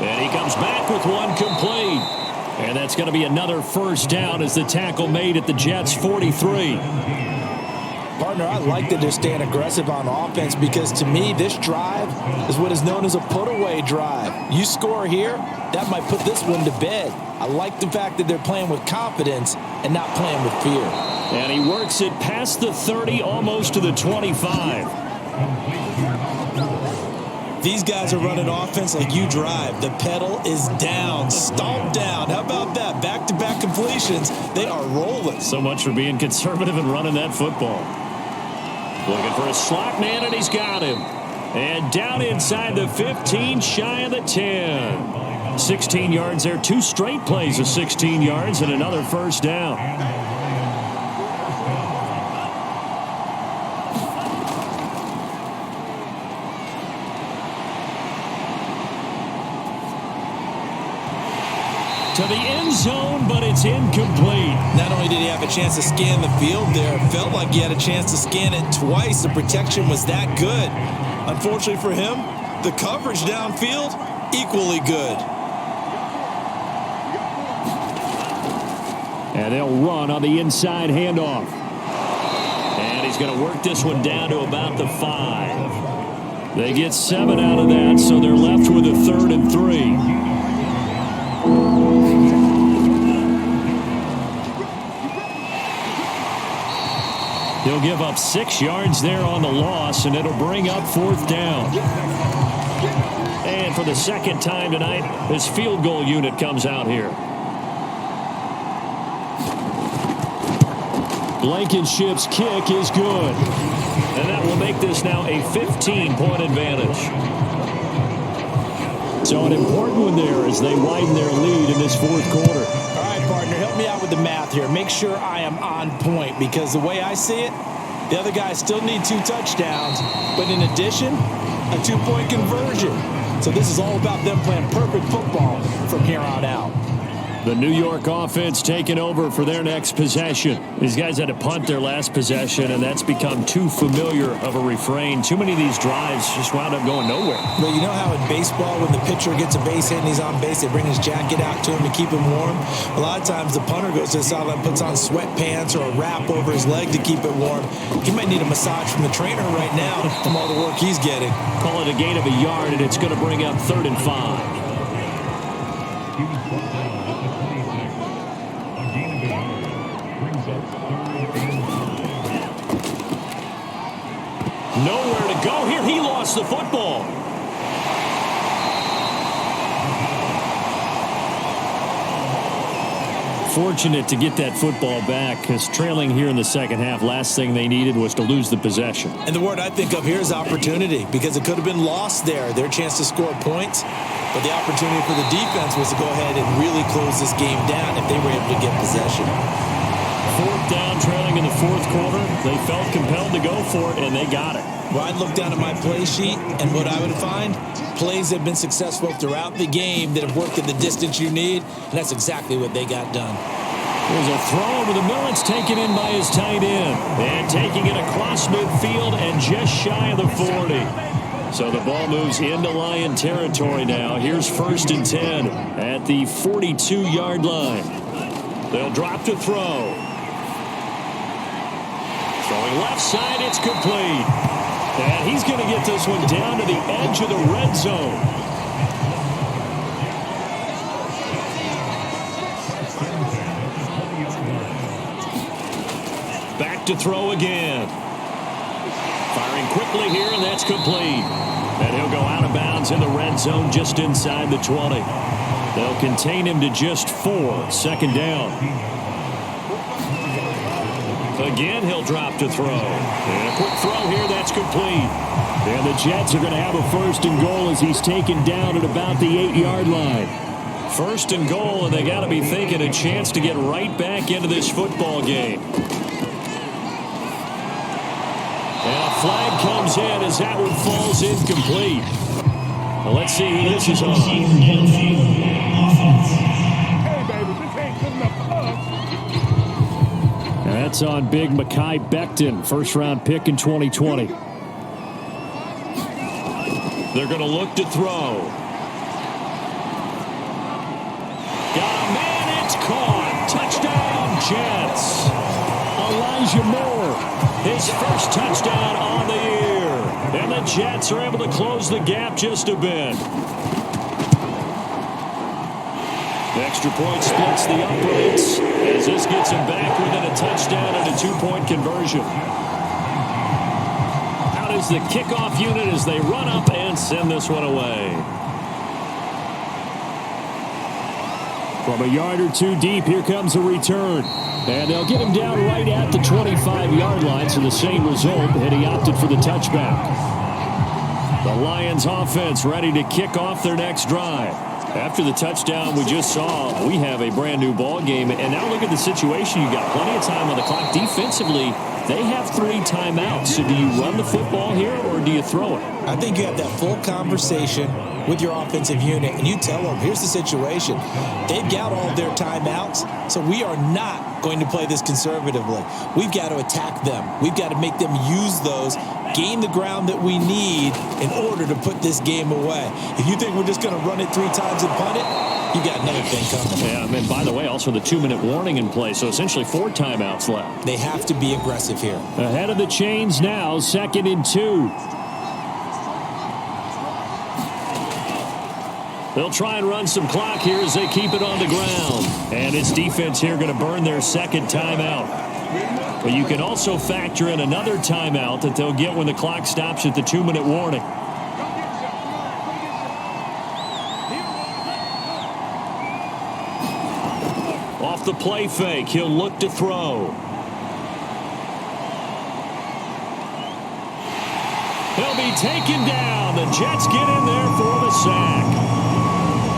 [SPEAKER 2] And he comes back with one complete. And that's going to be another first down as the tackle made at the Jets' 43.
[SPEAKER 3] Partner, I like that they're staying aggressive on offense because to me, this drive is what is known as a put-away drive. You score here, that might put this one to bed. I like the fact that they're playing with confidence and not playing with fear.
[SPEAKER 2] And he works it past the 30, almost to the 25.
[SPEAKER 3] These guys are running offense like you drive. The pedal is down, stomped down. How about that? Back-to-back completions. They are rolling.
[SPEAKER 2] So much for being conservative and running that football. Looking for a slot man, and he's got him. And down inside the 15, shy of the 10. 16 yards there. 2 straight plays of 16 yards and another first down. To the end zone, but it's incomplete.
[SPEAKER 3] Not only did he have a chance to scan the field there, it felt like he had a chance to scan it twice. The protection was that good. Unfortunately for him, the coverage downfield, equally good.
[SPEAKER 2] And they'll run on the inside handoff. And he's going to work this one down to about the 5. They get 7 out of that, so they're left with a 3rd and 3. He'll give up 6 yards there on the loss, and it'll bring up 4th down. And for the second time tonight, his field goal unit comes out here. Blankenship's kick is good. And that will make this now a 15-point advantage. So an important one there as they widen their lead in this 4th quarter.
[SPEAKER 3] All right, partner, help me out with the math here. Make sure I am on point, because the way I see it, the other guys still need 2 touchdowns, but in addition, a 2-point conversion. So this is all about them playing perfect football from here on out.
[SPEAKER 2] The New York offense taking over for their next possession. These guys had to punt their last possession, and that's become too familiar of a refrain. Too many of these drives just wound up going nowhere.
[SPEAKER 3] Well, you know how in baseball, when the pitcher gets a base hit and he's on base, they bring his jacket out to him to keep him warm? A lot of times the punter goes to the sideline, puts on sweatpants or a wrap over his leg to keep it warm. He might need a massage from the trainer right now from all the work he's getting.
[SPEAKER 2] Call it a gain of a yard, and it's going to bring up 3rd and 5. Nowhere to go here. He lost the football. Fortunate to get that football back, because trailing here in the second half, last thing they needed was to lose the possession.
[SPEAKER 3] And the word I think of here is opportunity, because it could have been lost there, their chance to score points. But the opportunity for the defense was to go ahead and really close this game down if they were able to get possession.
[SPEAKER 2] 4th down, trailing in the 4th quarter. They felt compelled to go for it, and they got it.
[SPEAKER 3] Well, I'd look down at my play sheet, and what I would find, plays that have been successful throughout the game that have worked at the distance you need, and that's exactly what they got done.
[SPEAKER 2] There's a throw over the middle. It's taken in by his tight end. And taking it across midfield and just shy of the 40. So the ball moves into Lion territory now. Here's 1st and 10 at the 42-yard line. They'll drop to throw. Throwing left side, it's complete. And he's going to get this one down to the edge of the red zone. Back to throw again. Firing quickly here, and that's complete. And he'll go out of bounds in the red zone just inside the 20. They'll contain him to just 4. 2nd down. Again, he'll drop to throw. And a quick throw here, that's complete. And the Jets are going to have a 1st and goal as he's taken down at about the 8-yard line. 1st and goal, and they got to be thinking a chance to get right back into this football game. And a flag comes in as that one falls incomplete. Well, let's see who this is on.
[SPEAKER 5] Hey, baby, this ain't good enough for us.
[SPEAKER 2] And that's on big Mekhi Becton, 1st-round pick in 2020. They're going to look to throw. Got a man, it's caught. Touchdown, Jets. Elijah Moore, his 1st touchdown on the year. And the Jets are able to close the gap just a bit. The extra point splits the uprights as this gets him back within a touchdown and a 2-point conversion. Out is the kickoff unit as they run up and send this one away. From a yard or 2 deep, here comes a return. And they'll get him down right at the 25-yard line, so the same result, and he opted for the touchback. The Lions offense ready to kick off their next drive. After the touchdown we just saw, we have a brand-new ball game. And now look at the situation. You got plenty of time on the clock. Defensively, they have 3 timeouts. So do you run the football here, or do you throw it?
[SPEAKER 3] I think you have that full conversation with your offensive unit, and you tell them, here's the situation. They've got all their timeouts, so we are not going to play this conservatively. We've got to attack them. We've got to make them use those, gain the ground that we need in order to put this game away. If you think we're just going to run it 3 times and punt it, you got another thing coming.
[SPEAKER 2] Yeah, and by the way, also the 2-minute warning in play, so essentially 4 timeouts left.
[SPEAKER 3] They have to be aggressive here.
[SPEAKER 2] Ahead of the chains now, 2nd and 2. They'll try and run some clock here as they keep it on the ground. And its defense here going to burn their 2nd timeout. But you can also factor in another timeout that they'll get when the clock stops at the 2-minute warning. Off the play fake, he'll look to throw. He'll be taken down. The Jets get in there for the sack.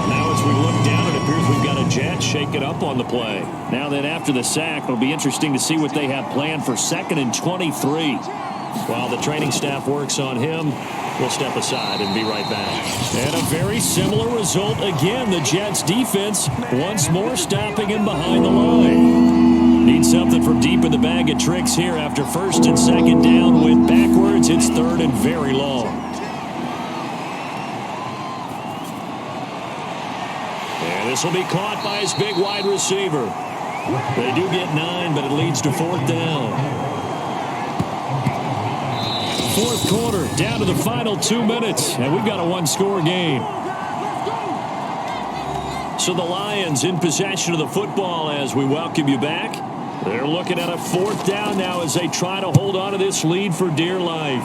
[SPEAKER 2] Now as we look down, it appears we've got a Jet shaking up on the play. Now then after the sack, it'll be interesting to see what they have planned for 2nd and 23. While the training staff works on him, we'll step aside and be right back. And a very similar result again. The Jets defense once more stopping him behind the line. Need something from deep in the bag of tricks here after 1st and 2nd down. Went backwards. It's 3rd and very long. And this will be caught by his big wide receiver. They do get 9, but it leads to 4th down. 4th quarter, down to the final 2 minutes, and we've got a 1-score game. So the Lions in possession of the football as we welcome you back. They're looking at a 4th down now as they try to hold on to this lead for dear life.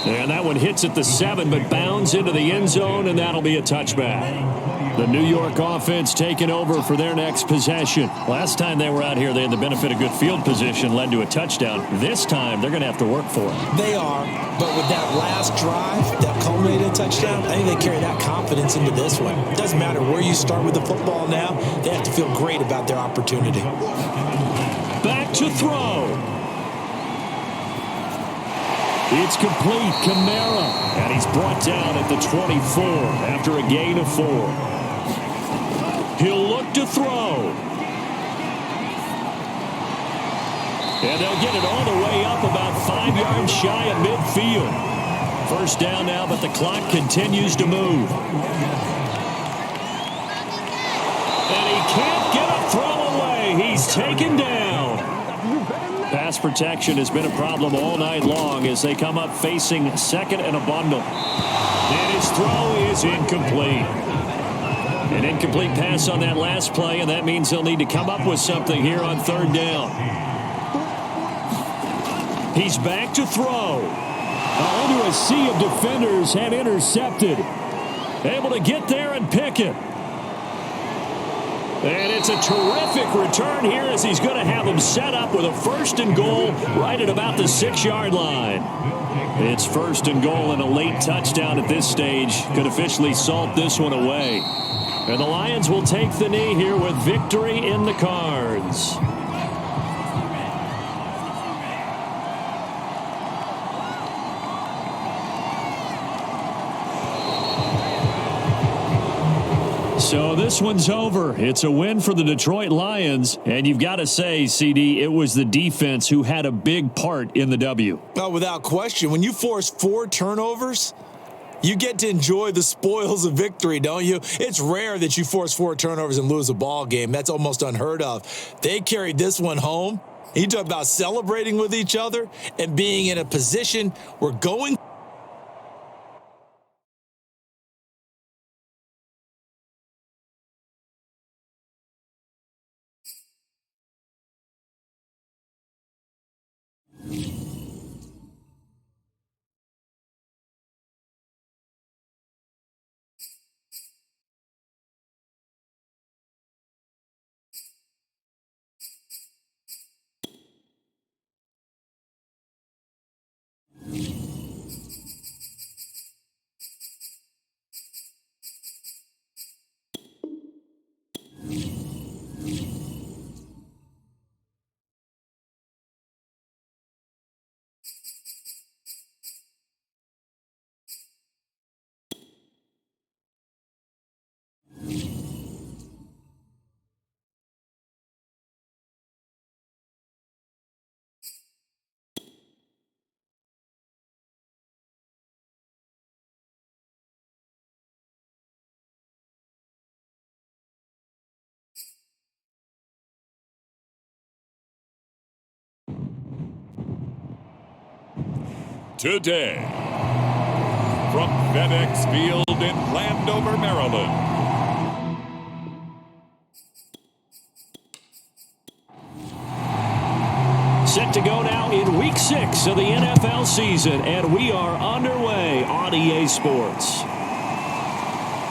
[SPEAKER 2] And that one hits at the 7, but bounds into the end zone, and that'll be a touchback. The New York offense taking over for their next possession. Last time they were out here, they had the benefit of good field position, led to a touchdown. This time, they're going to have to work for it.
[SPEAKER 3] They are, but with that last drive that culminated a touchdown, I think they carry that confidence into this one. It doesn't matter where you start with the football now. They have to feel great about their opportunity.
[SPEAKER 2] Back to throw. It's complete. Kamara. And he's brought down at the 24 after a gain of 4. He'll look to throw. And they'll get it all the way up about 5 yards shy of midfield. 1st down now, but the clock continues to move. And he can't get a throw away. He's taken down. Pass protection has been a problem all night long as they come up facing 2nd and a bundle. And his throw is incomplete. An incomplete pass on that last play, and that means they'll need to come up with something here on 3rd down. He's back to throw. Under a sea of defenders and intercepted. Able to get there and pick it. And it's a terrific return here as he's going to have them set up with a 1st and goal right at about the 6-yard line. It's 1st and goal, and a late touchdown at this stage could officially salt this one away. And the Lions will take the knee here with victory in the cards. So this one's over. It's a win for the Detroit Lions. And you've got to say, CD, it was the defense who had a big part in the W.
[SPEAKER 3] Well, without question, when you force 4 turnovers, you get to enjoy the spoils of victory, don't you? It's rare that you force 4 turnovers and lose a ball game. That's almost unheard of. They carried this one home. You talk about celebrating with each other and being in a position where going
[SPEAKER 1] Today, from FedEx Field in Landover, Maryland,
[SPEAKER 2] Set to go now in Week 6 of the NFL season, and we are underway on EA Sports.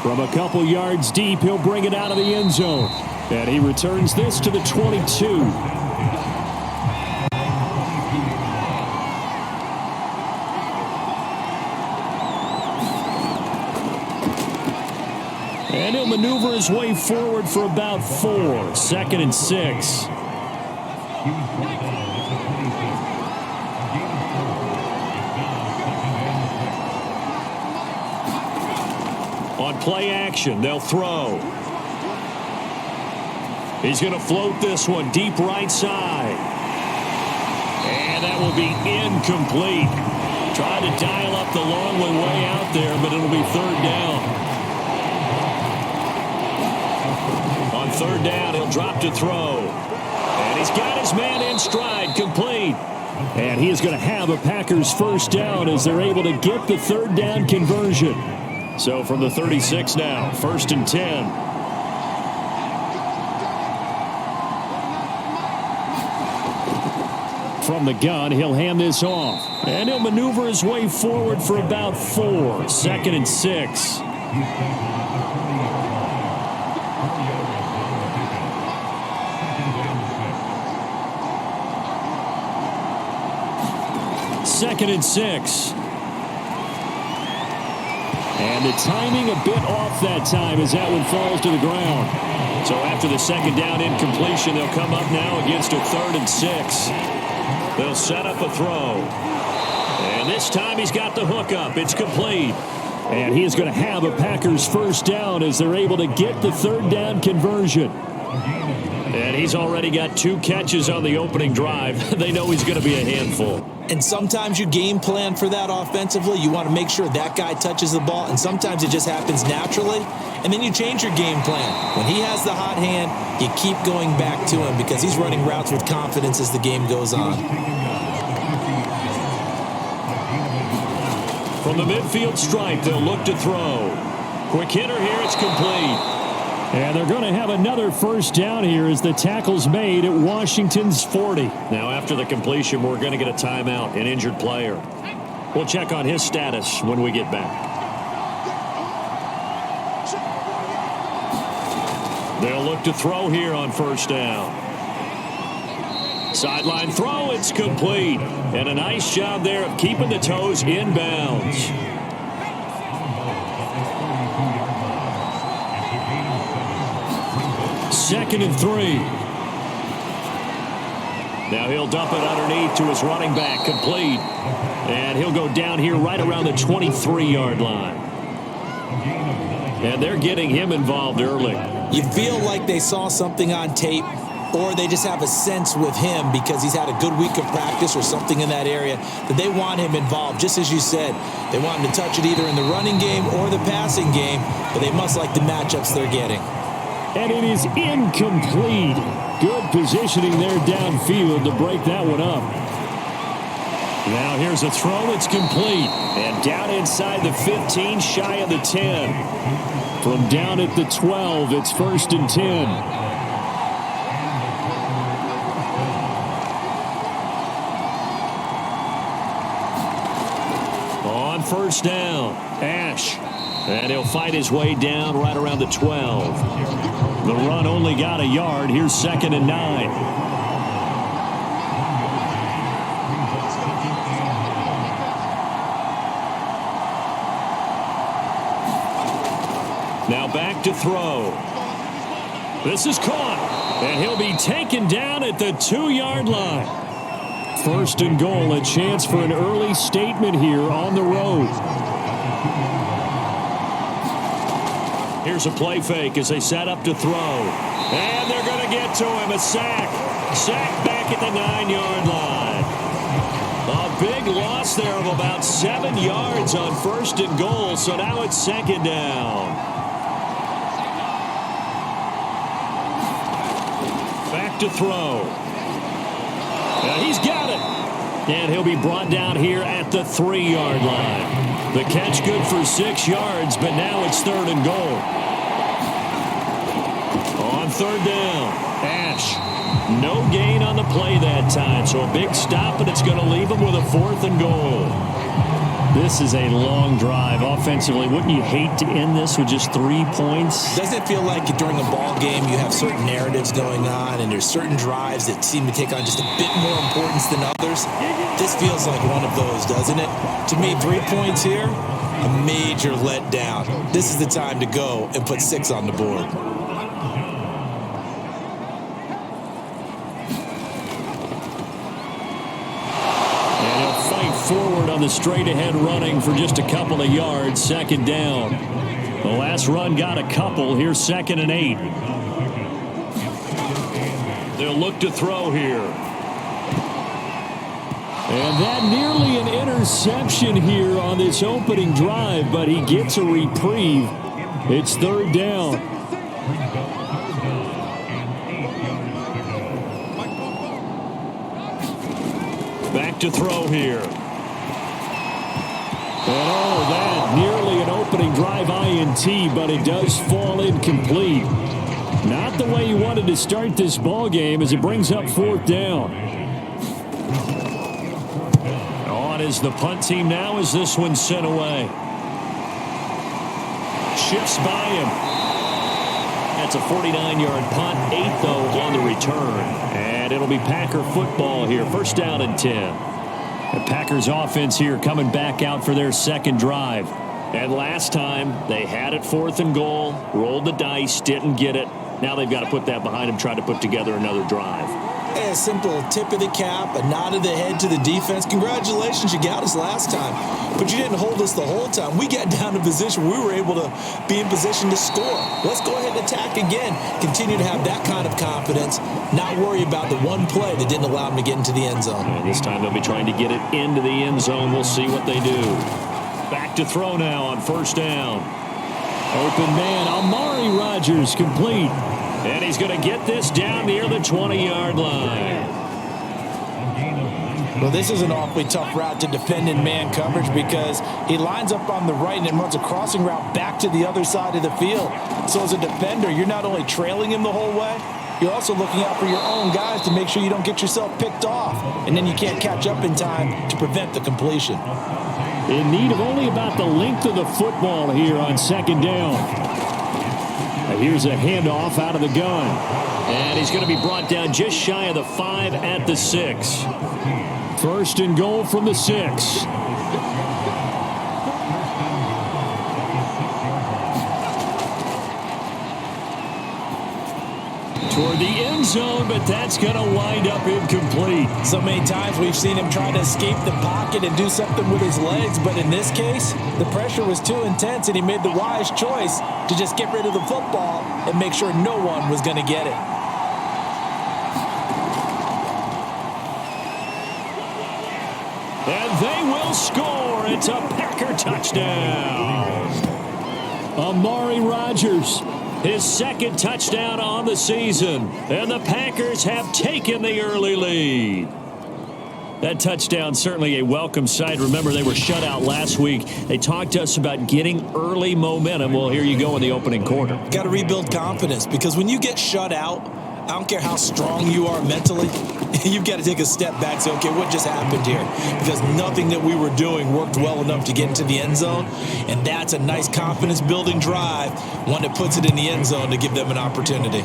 [SPEAKER 2] From a couple yards deep, he'll bring it out of the end zone. And he returns this to the 22. And he'll maneuver his way forward for about 4. 2nd and 6. On play action, they'll throw. He's going to float this one deep right side. And that will be incomplete. Trying to dial up the long way out there, but it'll be 3rd down. On 3rd down, he'll drop to throw. And he's got his man in stride, complete. And he is going to have a Packers 1st down as they're able to get the 3rd down conversion. So from the 36 now, 1st and 10. From the gun, he'll hand this off. And he'll maneuver his way forward for about 4. 2nd and 6. Second and 6. And the timing a bit off that time as that one falls to the ground. So after the 2nd down incompletion, they'll come up now against a 3rd and 6. They'll set up a throw. And this time he's got the hook up. It's complete. And he is going to have a Packers 1st down as they're able to get the 3rd down conversion. And he's already got 2 catches on the opening drive. They know he's going to be a handful.
[SPEAKER 3] And sometimes you game plan for that offensively. You want to make sure that guy touches the ball, and sometimes it just happens naturally. And then you change your game plan. When he has the hot hand, you keep going back to him because he's running routes with confidence as the game goes on.
[SPEAKER 2] From the midfield stripe, they'll look to throw. Quick hitter here, it's complete. And they're going to have another 1st down here as the tackle's made at Washington's 40. Now, after the completion, we're going to get a timeout, an injured player. We'll check on his status when we get back. They'll look to throw here on 1st down. Sideline throw, it's complete. And a nice job there of keeping the toes inbounds. Second and 3. Now he'll dump it underneath to his running back, complete. And he'll go down here right around the 23-yard line. And they're getting him involved early.
[SPEAKER 3] You feel like they saw something on tape, or they just have a sense with him because he's had a good week of practice or something in that area that they want him involved. Just as you said, they want him to touch it either in the running game or the passing game, but they must like the matchups they're getting.
[SPEAKER 2] And it is incomplete. Good positioning there downfield to break that one up. Now here's a throw. It's complete. And down inside the 15, shy of the 10. From down at the 12, it's 1st and 10. On 1st down, Ash. And he'll fight his way down right around the 12. The run only got a yard. Here's 2nd and 9. Now back to throw. This is caught. And he'll be taken down at the 2-yard line. 1st and goal, a chance for an early statement here on the road. Here's a play fake as they set up to throw. And they're going to get to him. A sack. Sack back at the 9-yard line. A big loss there of about 7 yards on 1st and goal. So now it's 2nd down. Back to throw. He's got it. And he'll be brought down here at the 3-yard line. The catch good for 6 yards, but now it's 3rd and goal. On third down. Ash, no gain on the play that time, so a big stop, and it's going to leave them with a 4th and goal. This is a long drive offensively. Wouldn't you hate to end this with just 3 points?
[SPEAKER 3] Doesn't it feel like during a ball game you have certain narratives going on and there's certain drives that seem to take on just a bit more importance than others? This feels like one of those, doesn't it? To me, 3 points here, a major letdown. This is the time to go and put 6 on the board.
[SPEAKER 2] Forward on the straight-ahead running for just a couple of yards. 2nd down. The last run got a couple. Here's 2nd and 8. They'll look to throw here. And that nearly an interception here on this opening drive, but he gets a reprieve. It's 3rd down. Back to throw here. And oh, that nearly an opening drive INT, but it does fall incomplete. Not the way you wanted to start this ball game as it brings up 4th down. On is the punt team now as this one's sent away. Shifts by him. That's a 49-yard punt, 8 though on the return. And it'll be Packer football here, 1st down and 10. The Packers offense here coming back out for their 2nd drive. And last time they had it 4th and goal, rolled the dice, didn't get it. Now they've got to put that behind them, try to put together another drive.
[SPEAKER 3] A simple tip of the cap, a nod of the head to the defense. Congratulations, you got us last time. But you didn't hold us the whole time. We got down to position. We were able to be in position to score. Let's go ahead and attack again. Continue to have that kind of confidence. Not worry about the one play that didn't allow them to get into the end zone.
[SPEAKER 2] And this time they'll be trying to get it into the end zone. We'll see what they do. Back to throw now on 1st down. Open man, Amari Rodgers complete. And he's going to get this down near the 20-yard line.
[SPEAKER 3] Well, this is an awfully tough route to defend in man coverage because he lines up on the right and then runs a crossing route back to the other side of the field. So as a defender, you're not only trailing him the whole way, you're also looking out for your own guys to make sure you don't get yourself picked off. And then you can't catch up in time to prevent the completion.
[SPEAKER 2] In need of only about the length of the football here on 2nd down. Here's a handoff out of the gun. And he's going to be brought down just shy of the 5 at the 6. 1st and goal from the 6. Toward the end zone, but that's going to wind up incomplete.
[SPEAKER 3] So many times we've seen him try to escape the pocket and do something with his legs, but in this case, the pressure was too intense and he made the wise choice to just get rid of the football and make sure no one was going to get it.
[SPEAKER 2] And they will score. It's a Packer touchdown. Amari Rodgers, his 2nd touchdown on the season. And the Packers have taken the early lead. That touchdown certainly a welcome sight. Remember, they were shut out last week. They talked to us about getting early momentum. Well, here you go in the opening quarter.
[SPEAKER 3] Got to rebuild confidence because when you get shut out, I don't care how strong you are mentally, you've got to take a step back and say, okay, what just happened here? Because nothing that we were doing worked well enough to get into the end zone, and that's a nice confidence-building drive, one that puts it in the end zone to give them an opportunity.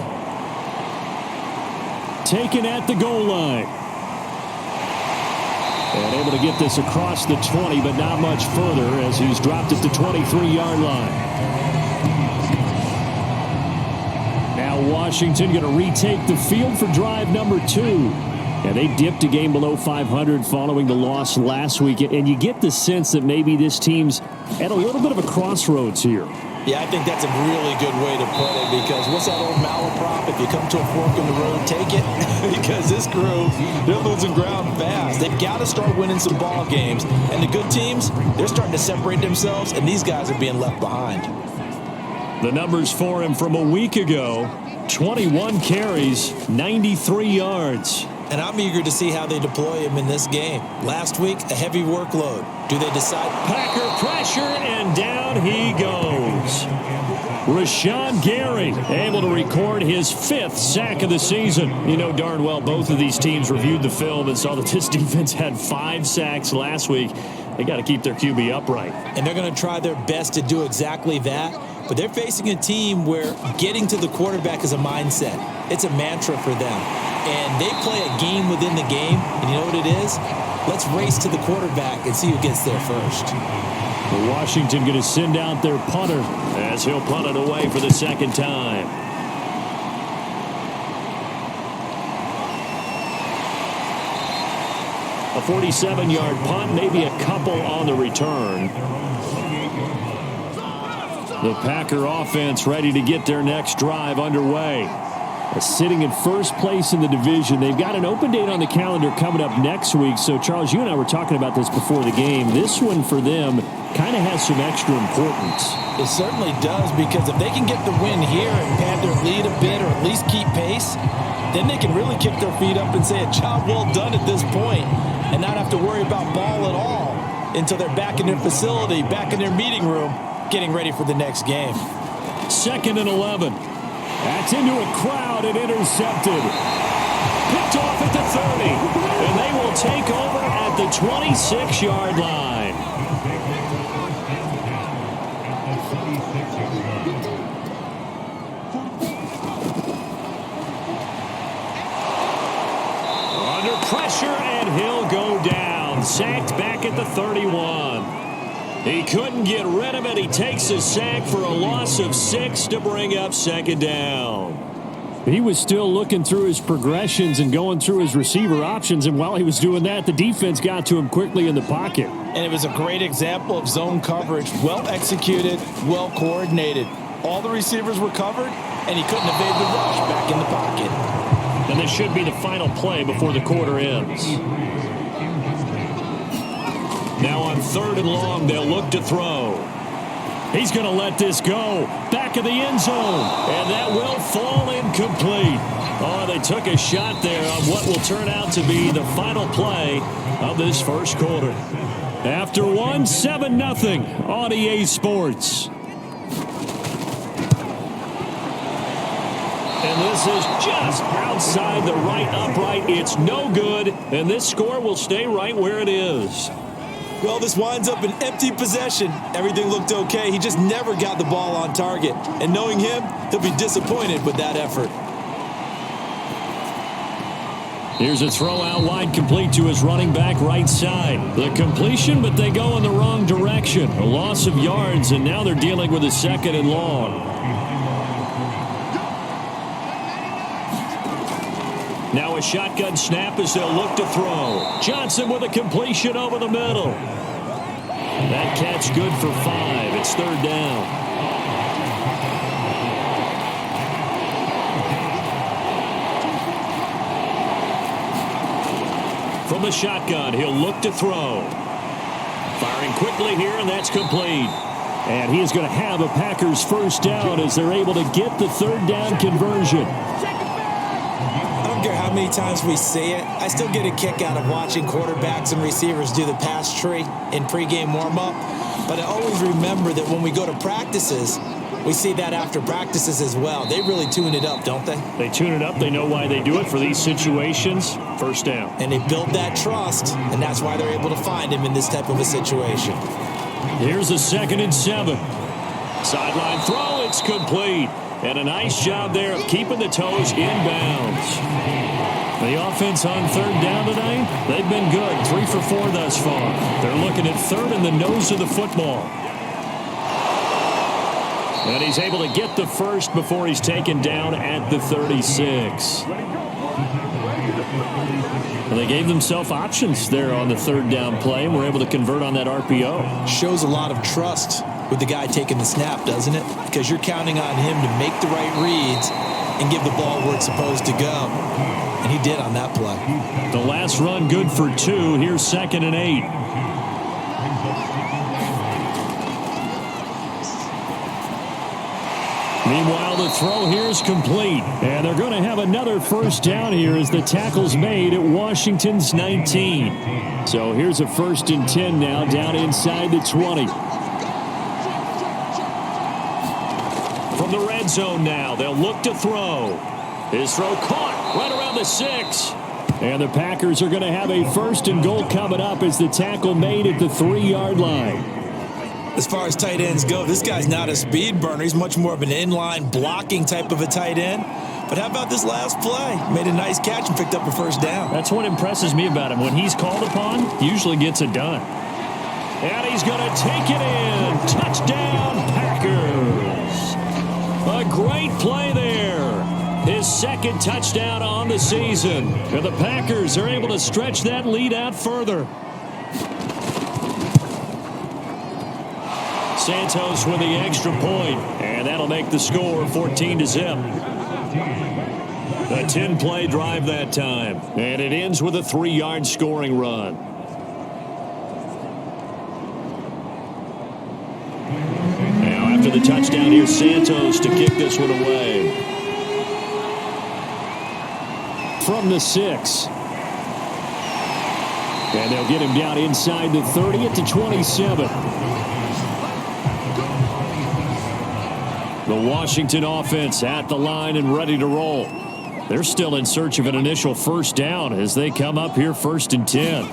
[SPEAKER 2] Taken at the goal line. And able to get this across the 20, but not much further as he's dropped at the 23-yard line. Now Washington going to retake the field for drive number 2. And they dipped a game below 500 following the loss last week. And you get the sense that maybe this team's at a little bit of a crossroads here.
[SPEAKER 3] Yeah, I think that's a really good way to put it because what's that old malaprop? If you come to a fork in the road, take it. Because this crew, they're losing ground fast. They've got to start winning some ball games. And the good teams, they're starting to separate themselves, and these guys are being left behind.
[SPEAKER 2] The numbers for him from a week ago, 21 carries, 93 yards.
[SPEAKER 3] And I'm eager to see how they deploy him in this game. Last week, a heavy workload. Do they decide?
[SPEAKER 2] Packer pressure, and down he goes. Rashawn Gary able to record his 5th sack of the season. You know darn well both of these teams reviewed the film and saw that this defense had 5 sacks last week. They got to keep their QB upright.
[SPEAKER 3] And they're going to try their best to do exactly that. But they're facing a team where getting to the quarterback is a mindset. It's a mantra for them. And they play a game within the game. And you know what it is? Let's race to the quarterback and see who gets there first.
[SPEAKER 2] Washington going to send out their punter as he'll punt it away for the second time. A 47-yard punt, maybe a couple on the return. The Packer offense ready to get their next drive underway. Sitting in first place in the division. They've got an open date on the calendar coming up next week. So, Charles, you and I were talking about this before the game. This one for them kind of has some extra importance.
[SPEAKER 3] It certainly does, because if they can get the win here and pad their lead a bit or at least keep pace, then they can really kick their feet up and say a job well done at this point and not have to worry about ball at all until they're back in their facility, back in their meeting room, getting ready for the next game.
[SPEAKER 2] 2nd and 11. That's into a crowd and intercepted. Picked off at the 30. And they will take over at the 26-yard line. Under pressure, and he'll go down. Sacked back at the 31. He couldn't get rid of it. He takes a sack for a loss of 6 to bring up 2nd down. He was still looking through his progressions and going through his receiver options, and while he was doing that, the defense got to him quickly in the pocket.
[SPEAKER 3] And it was a great example of zone coverage. Well executed, well coordinated. All the receivers were covered, and he couldn't evade the rush back in the pocket.
[SPEAKER 2] And this should be the final play before the quarter ends. Now on 3rd and long, they'll look to throw. He's going to let this go. Back of the end zone. And that will fall incomplete. Oh, they took a shot there on what will turn out to be the final play of this first quarter. After one, 7-0 on EA Sports. And this is just outside the right upright. It's no good. And this score will stay right where it is.
[SPEAKER 3] Well, this winds up an empty possession. Everything looked okay. He just never got the ball on target. And knowing him, he'll be disappointed with that effort.
[SPEAKER 2] Here's a throw out wide, complete to his running back right side. The completion, but they go in the wrong direction. A loss of yards, and now they're dealing with a 2nd and long. Now a shotgun snap as they'll look to throw. Johnson with a completion over the middle. That catch good for 5. It's 3rd down. From the shotgun, he'll look to throw. Firing quickly here, and that's complete. And he is going to have a Packers first down as they're able to get the 3rd down conversion.
[SPEAKER 3] I don't care how many times we say it, I still get a kick out of watching quarterbacks and receivers do the pass tree in pregame warm-up. But I always remember that when we go to practices, we see that after practices as well. They really tune it up, don't they?
[SPEAKER 2] They tune it up. They know why they do it for these situations. First down.
[SPEAKER 3] And they build that trust, and that's why they're able to find him in this type of a situation.
[SPEAKER 2] Here's a 2nd and 7. Sideline throw. It's complete. And a nice job there of keeping the toes inbounds. The offense on 3rd down tonight, they've been good. 3 for 4 thus far. They're looking at 3rd in the nose of the football. And he's able to get the first before he's taken down at the 36. And they gave themselves options there on the 3rd down play and were able to convert on that RPO.
[SPEAKER 3] Shows a lot of trust with the guy taking the snap, doesn't it? Because you're counting on him to make the right reads and give the ball where it's supposed to go. And he did on that play.
[SPEAKER 2] The last run good for 2. Here's 2nd and 8. Meanwhile, the throw here is complete. And they're going to have another first down here as the tackle's made at Washington's 19. So here's a 1st and 10 now down inside the 20. From the red zone now, they'll look to throw. His throw caught right around the 6. And the Packers are going to have a 1st and goal coming up as the tackle made at the 3-yard line.
[SPEAKER 3] As far as tight ends go, this guy's not a speed burner. He's much more of an inline blocking type of a tight end. But how about this last play? Made a nice catch and picked up a 1st down.
[SPEAKER 2] That's what impresses me about him. When he's called upon, he usually gets it done. And he's going to take it in. Touchdown, Packers. A great play there. His 2nd touchdown on the season. And the Packers are able to stretch that lead out further. Santos with the extra point. And that'll make the score 14-0. A 10-play drive that time. And it ends with a 3-yard scoring run. Now after the touchdown, here's Santos to kick this one away. From the 6. And they'll get him down inside the 30 at the 27. The Washington offense at the line and ready to roll. They're still in search of an initial 1st down as they come up here 1st and 10.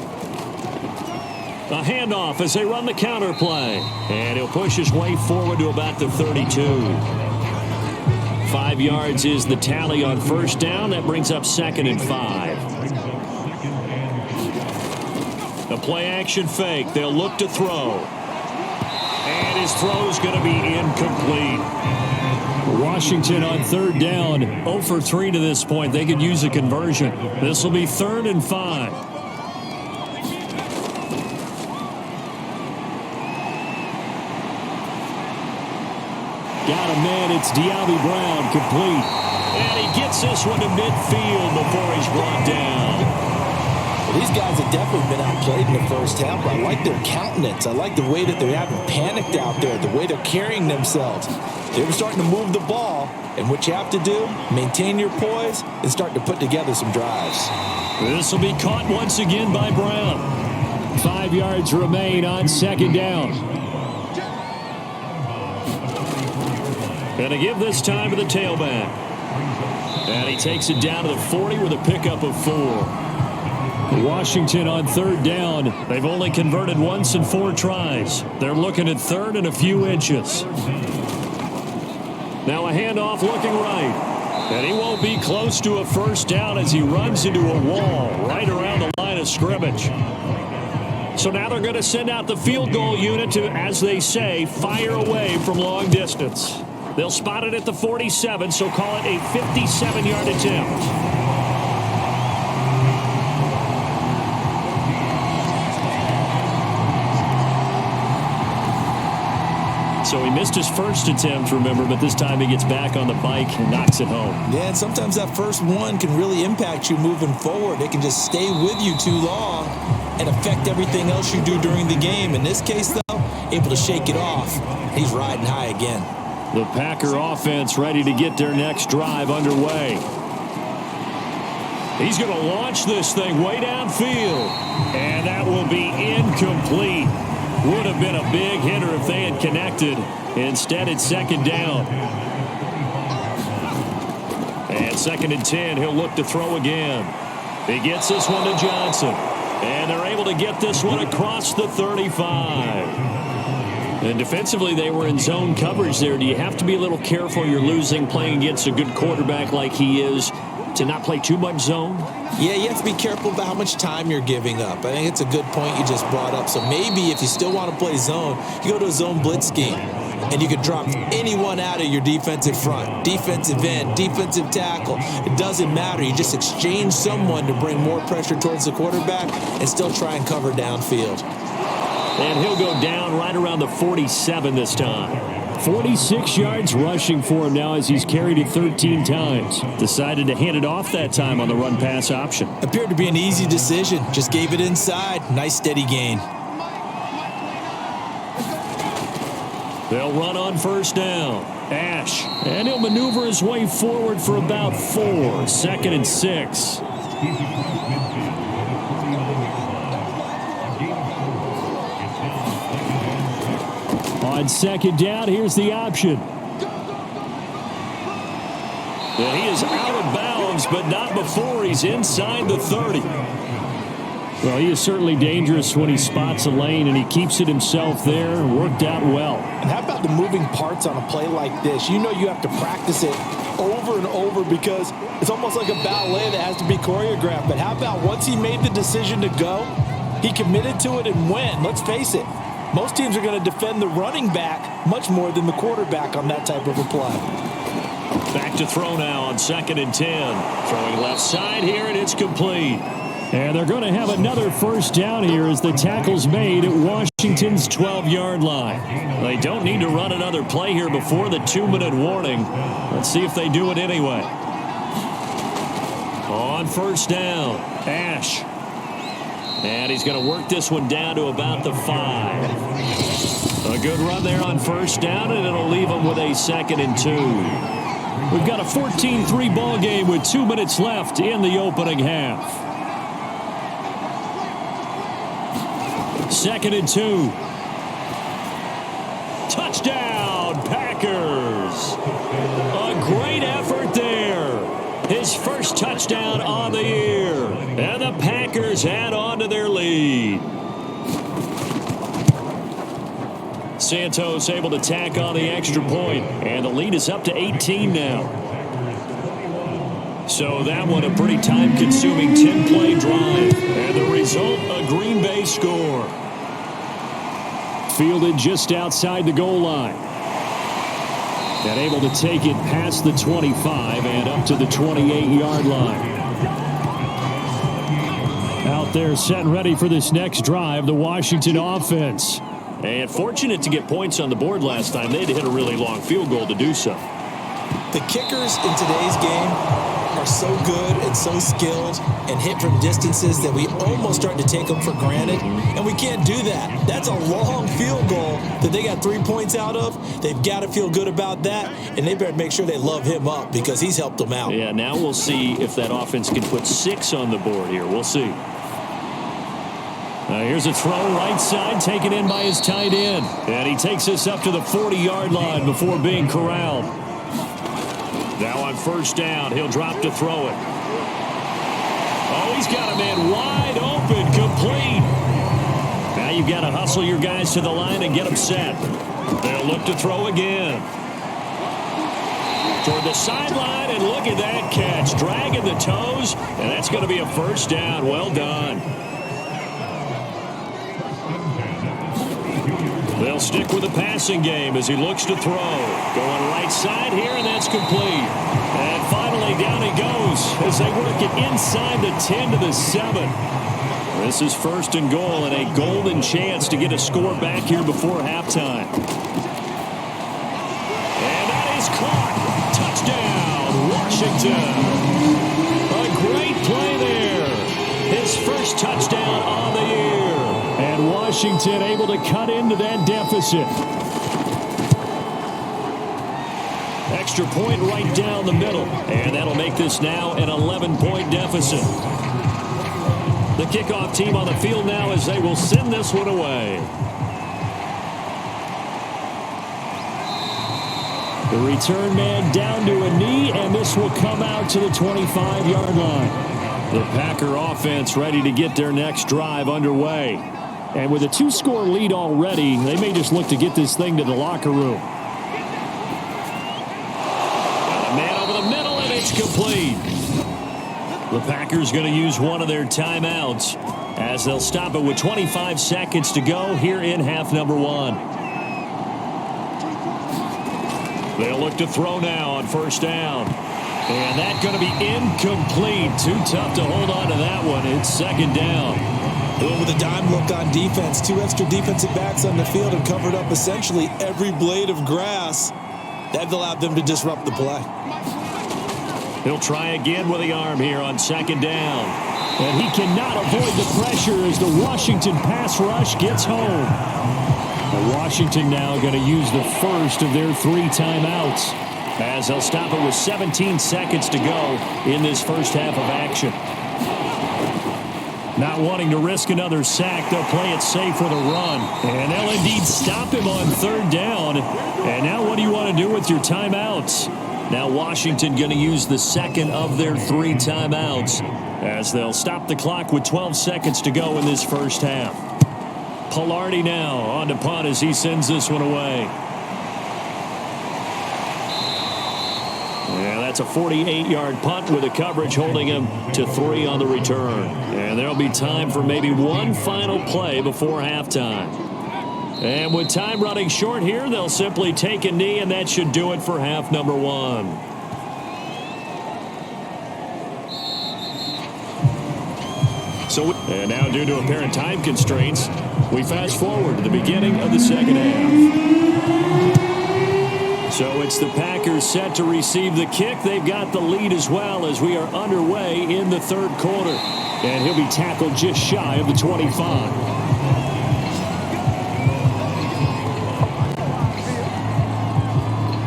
[SPEAKER 2] A handoff as they run the counter play. And he'll push his way forward to about the 32. 5 yards is the tally on 1st down. That brings up 2nd and 5. A play-action fake. They'll look to throw. And his throw's going to be incomplete. Washington on 3rd down. 0 for 3 to this point. They could use a conversion. This will be 3rd and 5. Got a man. It's De'Ami Brown, complete. And he gets this one to midfield before he's brought down.
[SPEAKER 3] Well, these guys have definitely been outplayed in the 1st half, but I like their countenance. I like the way that they haven't panicked out there, the way they're carrying themselves. They were starting to move the ball, and what you have to do, maintain your poise and start to put together some drives.
[SPEAKER 2] This will be caught once again by Brown. 5 yards remain on 2nd down. Gonna give this time to the tailback. And he takes it down to the 40 with a pickup of 4. Washington on 3rd down. They've only converted once in 4 tries. They're looking at 3rd and a few inches. Now a handoff looking right. And he won't be close to a 1st down as he runs into a wall right around the line of scrimmage. So now they're going to send out the field goal unit to, as they say, fire away from long distance. They'll spot it at the 47, so call it a 57-yard attempt. So he missed his 1st attempt, remember, but this time he gets back on the bike and knocks it home.
[SPEAKER 3] Yeah, and sometimes that first one can really impact you moving forward. It can just stay with you too long and affect everything else you do during the game. In this case, though, able to shake it off. He's riding high again.
[SPEAKER 2] The Packer offense ready to get their next drive underway. He's going to launch this thing way downfield. And that will be incomplete. Would have been a big hitter if they had connected. Instead, it's 2nd down. And 2nd and 10, he'll look to throw again. He gets this one to Johnson. And they're able to get this one across the 35. And defensively, they were in zone coverage there. Do you have to be a little careful? You're losing playing against a good quarterback like he is to not play too much zone?
[SPEAKER 3] Yeah, you have to be careful about how much time you're giving up. I think it's a good point you just brought up. So maybe if you still want to play zone, you go to a zone blitz scheme. And you can drop anyone out of your defensive front, defensive end, defensive tackle. It doesn't matter. You just exchange someone to bring more pressure towards the quarterback and still try and cover downfield.
[SPEAKER 2] And he'll go down right around the 47 this time. 46 yards rushing for him now as he's carried it 13 times. Decided to hand it off that time on the run-pass option.
[SPEAKER 3] Appeared to be an easy decision. Just gave it inside. Nice steady gain.
[SPEAKER 2] They'll run on 1st down. Ash. And he'll maneuver his way forward for about 4. 2nd and 6. On 2nd down, here's the option. And he is out of bounds, but not before he's inside the 30.
[SPEAKER 6] Well, he is certainly dangerous when he spots a lane, and he keeps it himself there and worked out well.
[SPEAKER 3] And how about the moving parts on a play like this? You know you have to practice it over and over because it's almost like a ballet that has to be choreographed. But how about once he made the decision to go, he committed to it and went. Let's face it, most teams are going to defend the running back much more than the quarterback on that type of a play.
[SPEAKER 2] Back to throw now on 2nd and 10. Throwing left side here, and it's complete.
[SPEAKER 6] And they're going to have another first down here as the tackle's made at Washington's 12-yard line.
[SPEAKER 2] They don't need to run another play here before the 2-minute warning. Let's see if they do it anyway. On first down, Ash. And he's going to work this one down to about the 5. A good run there on first down, and it'll leave him with a 2nd and 2.
[SPEAKER 6] We've got a 14-3 ball game with 2 minutes left in the opening half. 2nd and 2. Touchdown, Packers. A great effort there. His first touchdown on the year. And the Packers add on to their lead.
[SPEAKER 2] Santos able to tack on the extra point, and the lead is up to 18 now. So that one a pretty time-consuming 10-play drive, and the result, a Green Bay score.
[SPEAKER 6] Fielded just outside the goal line. And able to take it past the 25 and up to the 28-yard line. Out there set and ready for this next drive, the Washington offense.
[SPEAKER 2] And fortunate to get points on the board last time. They had to hit a really long field goal to do so.
[SPEAKER 3] The kickers in today's game are so good and so skilled and hit from distances that we almost start to take them for granted. And we can't do that. That's a long field goal that they got 3 points out of. They've got to feel good about that. And they better make sure they love him up because he's helped them out.
[SPEAKER 2] Yeah, now we'll see if that offense can put 6 on the board here. We'll see.
[SPEAKER 6] Here's a throw right side taken in by his tight end. And he takes us up to the 40-yard line before being corralled.
[SPEAKER 2] Now on first down, he'll drop to throw it. Oh, he's got a man wide open, complete. Now you've got to hustle your guys to the line and get them set. They'll look to throw again. Toward the sideline, and look at that catch. Dragging the toes, and that's going to be a first down. Well done. They'll stick with the passing game as he looks to throw. Going right side here, and that's complete. And finally, down he goes as they work it inside the 10 to the 7. This is first and goal and a golden chance to get a score back here before halftime. And that is caught. Touchdown, Washington. A great play there. His first touchdown on the year.
[SPEAKER 6] And Washington able to cut into that deficit.
[SPEAKER 2] Extra point right down the middle. And that'll make this now an 11-point deficit. The kickoff team on the field now as they will send this one away.
[SPEAKER 6] The return man down to a knee, and this will come out to the 25-yard line.
[SPEAKER 2] The Packer offense ready to get their next drive underway.
[SPEAKER 6] And with a 2-score lead already, they may just look to get this thing to the locker room.
[SPEAKER 2] Got a man over the middle, and it's complete. The Packers going to use one of their timeouts as they'll stop it with 25 seconds to go here in half number 1. They'll look to throw now on first down. And that's going to be incomplete. Too tough to hold on to that one. It's second down.
[SPEAKER 3] With a dime look on defense, 2 extra defensive backs on the field and covered up essentially every blade of grass. That allowed them to disrupt the play.
[SPEAKER 2] He'll try again with the arm here on second down.
[SPEAKER 6] And he cannot avoid the pressure as the Washington pass rush gets home. And Washington now going to use the first of their 3 timeouts
[SPEAKER 2] as they'll stop it with 17 seconds to go in this first half of action.
[SPEAKER 6] Not wanting to risk another sack, they'll play it safe with a run. And they'll indeed stop him on third down. And now what do you want to do with your timeouts?
[SPEAKER 2] Now Washington going to use the second of their 3 timeouts as they'll stop the clock with 12 seconds to go in this first half. Pilardi now on to punt as he sends this one away. Yeah, that's a 48-yard punt with the coverage holding him to 3 on the return. And there'll be time for maybe one final play before halftime. And with time running short here, they'll simply take a knee, and that should do it for half number 1. And now, due to apparent time constraints, we fast forward to the beginning of the second half. So it's the Packers set to receive the kick. They've got the lead as well as we are underway in the third quarter. And he'll be tackled just shy of the 25.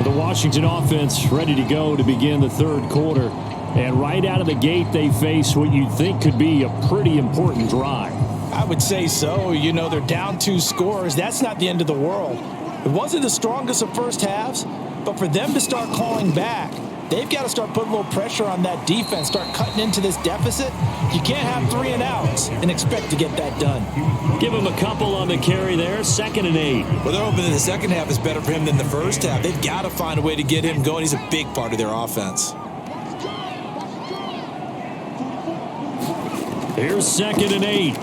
[SPEAKER 2] The Washington offense ready to go to begin the third quarter. And right out of the gate, they face what you'd think could be a pretty important drive.
[SPEAKER 3] I would say so. You know, they're down 2 scores. That's not the end of the world. It wasn't the strongest of first halves, but for them to start clawing back, they've got to start putting a little pressure on that defense, start cutting into this deficit. You can't have 3 and outs and expect to get that done.
[SPEAKER 2] Give him a couple on the carry there, 2nd and 8.
[SPEAKER 3] Well, they're hoping that the second half is better for him than the first half. They've got to find a way to get him going. He's a big part of their offense.
[SPEAKER 2] Here's 2nd and 8.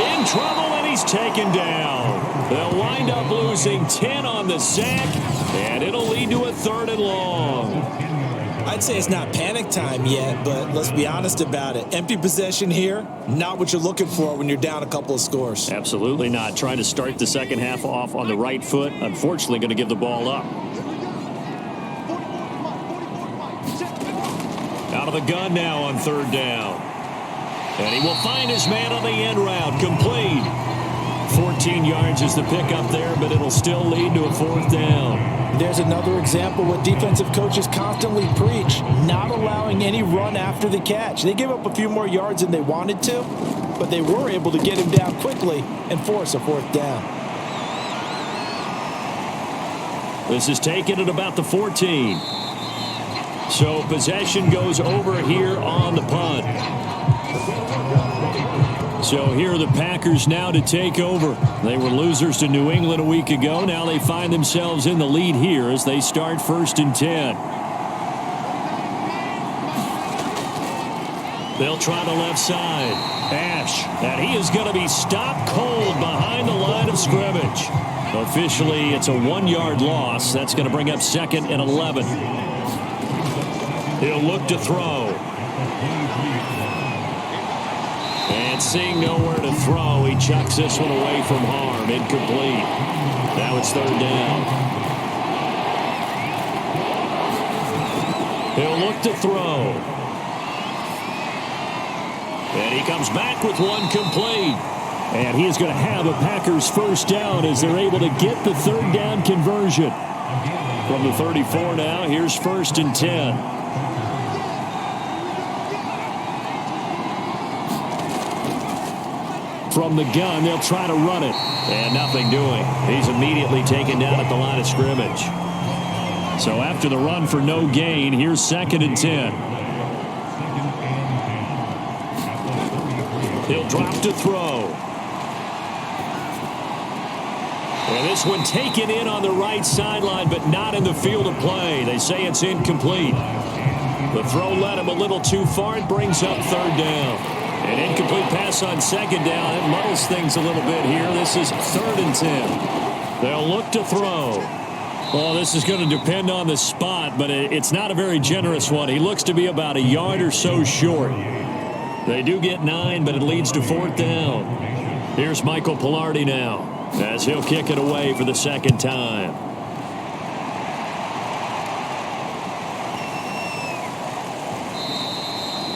[SPEAKER 2] In trouble, and he's taken down. They'll wind up losing 10 on the sack, and it'll lead to a 3rd and long.
[SPEAKER 3] I'd say it's not panic time yet, but let's be honest about it. Empty possession here, not what you're looking for when you're down a couple of scores.
[SPEAKER 2] Absolutely not. Trying to start the second half off on the right foot. Unfortunately, going to give the ball up. Out of the gun now on 3rd down. And he will find his man on the end route. Complete. 14 yards is the pickup there, but it'll still lead to a 4th down.
[SPEAKER 3] There's another example what defensive coaches constantly preach, not allowing any run after the catch. They gave up a few more yards than they wanted to, but they were able to get him down quickly and force a 4th down.
[SPEAKER 2] This is taken at about the 14. So possession goes over here on the punt. So here are the Packers now to take over. They were losers to New England a week ago. Now they find themselves in the lead here as they start 1st and 10. They'll try the left side. Ash, and he is going to be stopped cold behind the line of scrimmage. Officially, it's a 1-yard loss. That's going to bring up 2nd and 11. He'll look to throw. And seeing nowhere to throw, he chucks this one away from harm. Incomplete. Now it's 3rd down. He'll look to throw. And he comes back with one complete. And he is going to have a Packers 1st down as they're able to get the 3rd down conversion. From the 34 now, here's 1st and 10. From the gun, they'll try to run it. And nothing doing. He's immediately taken down at the line of scrimmage. So after the run for no gain, here's 2nd and 10. He'll drop to throw. And this one taken in on the right sideline, but not in the field of play. They say it's incomplete. The throw led him a little too far. It brings up 3rd down. An incomplete pass on 2nd down. It muddles things a little bit here. This is 3rd and 10. They'll look to throw. Well, this is going to depend on the spot, but it's not a very generous one. He looks to be about a yard or so short. They do get 9, but it leads to 4th down. Here's Michael Pilardi now as he'll kick it away for the 2nd time.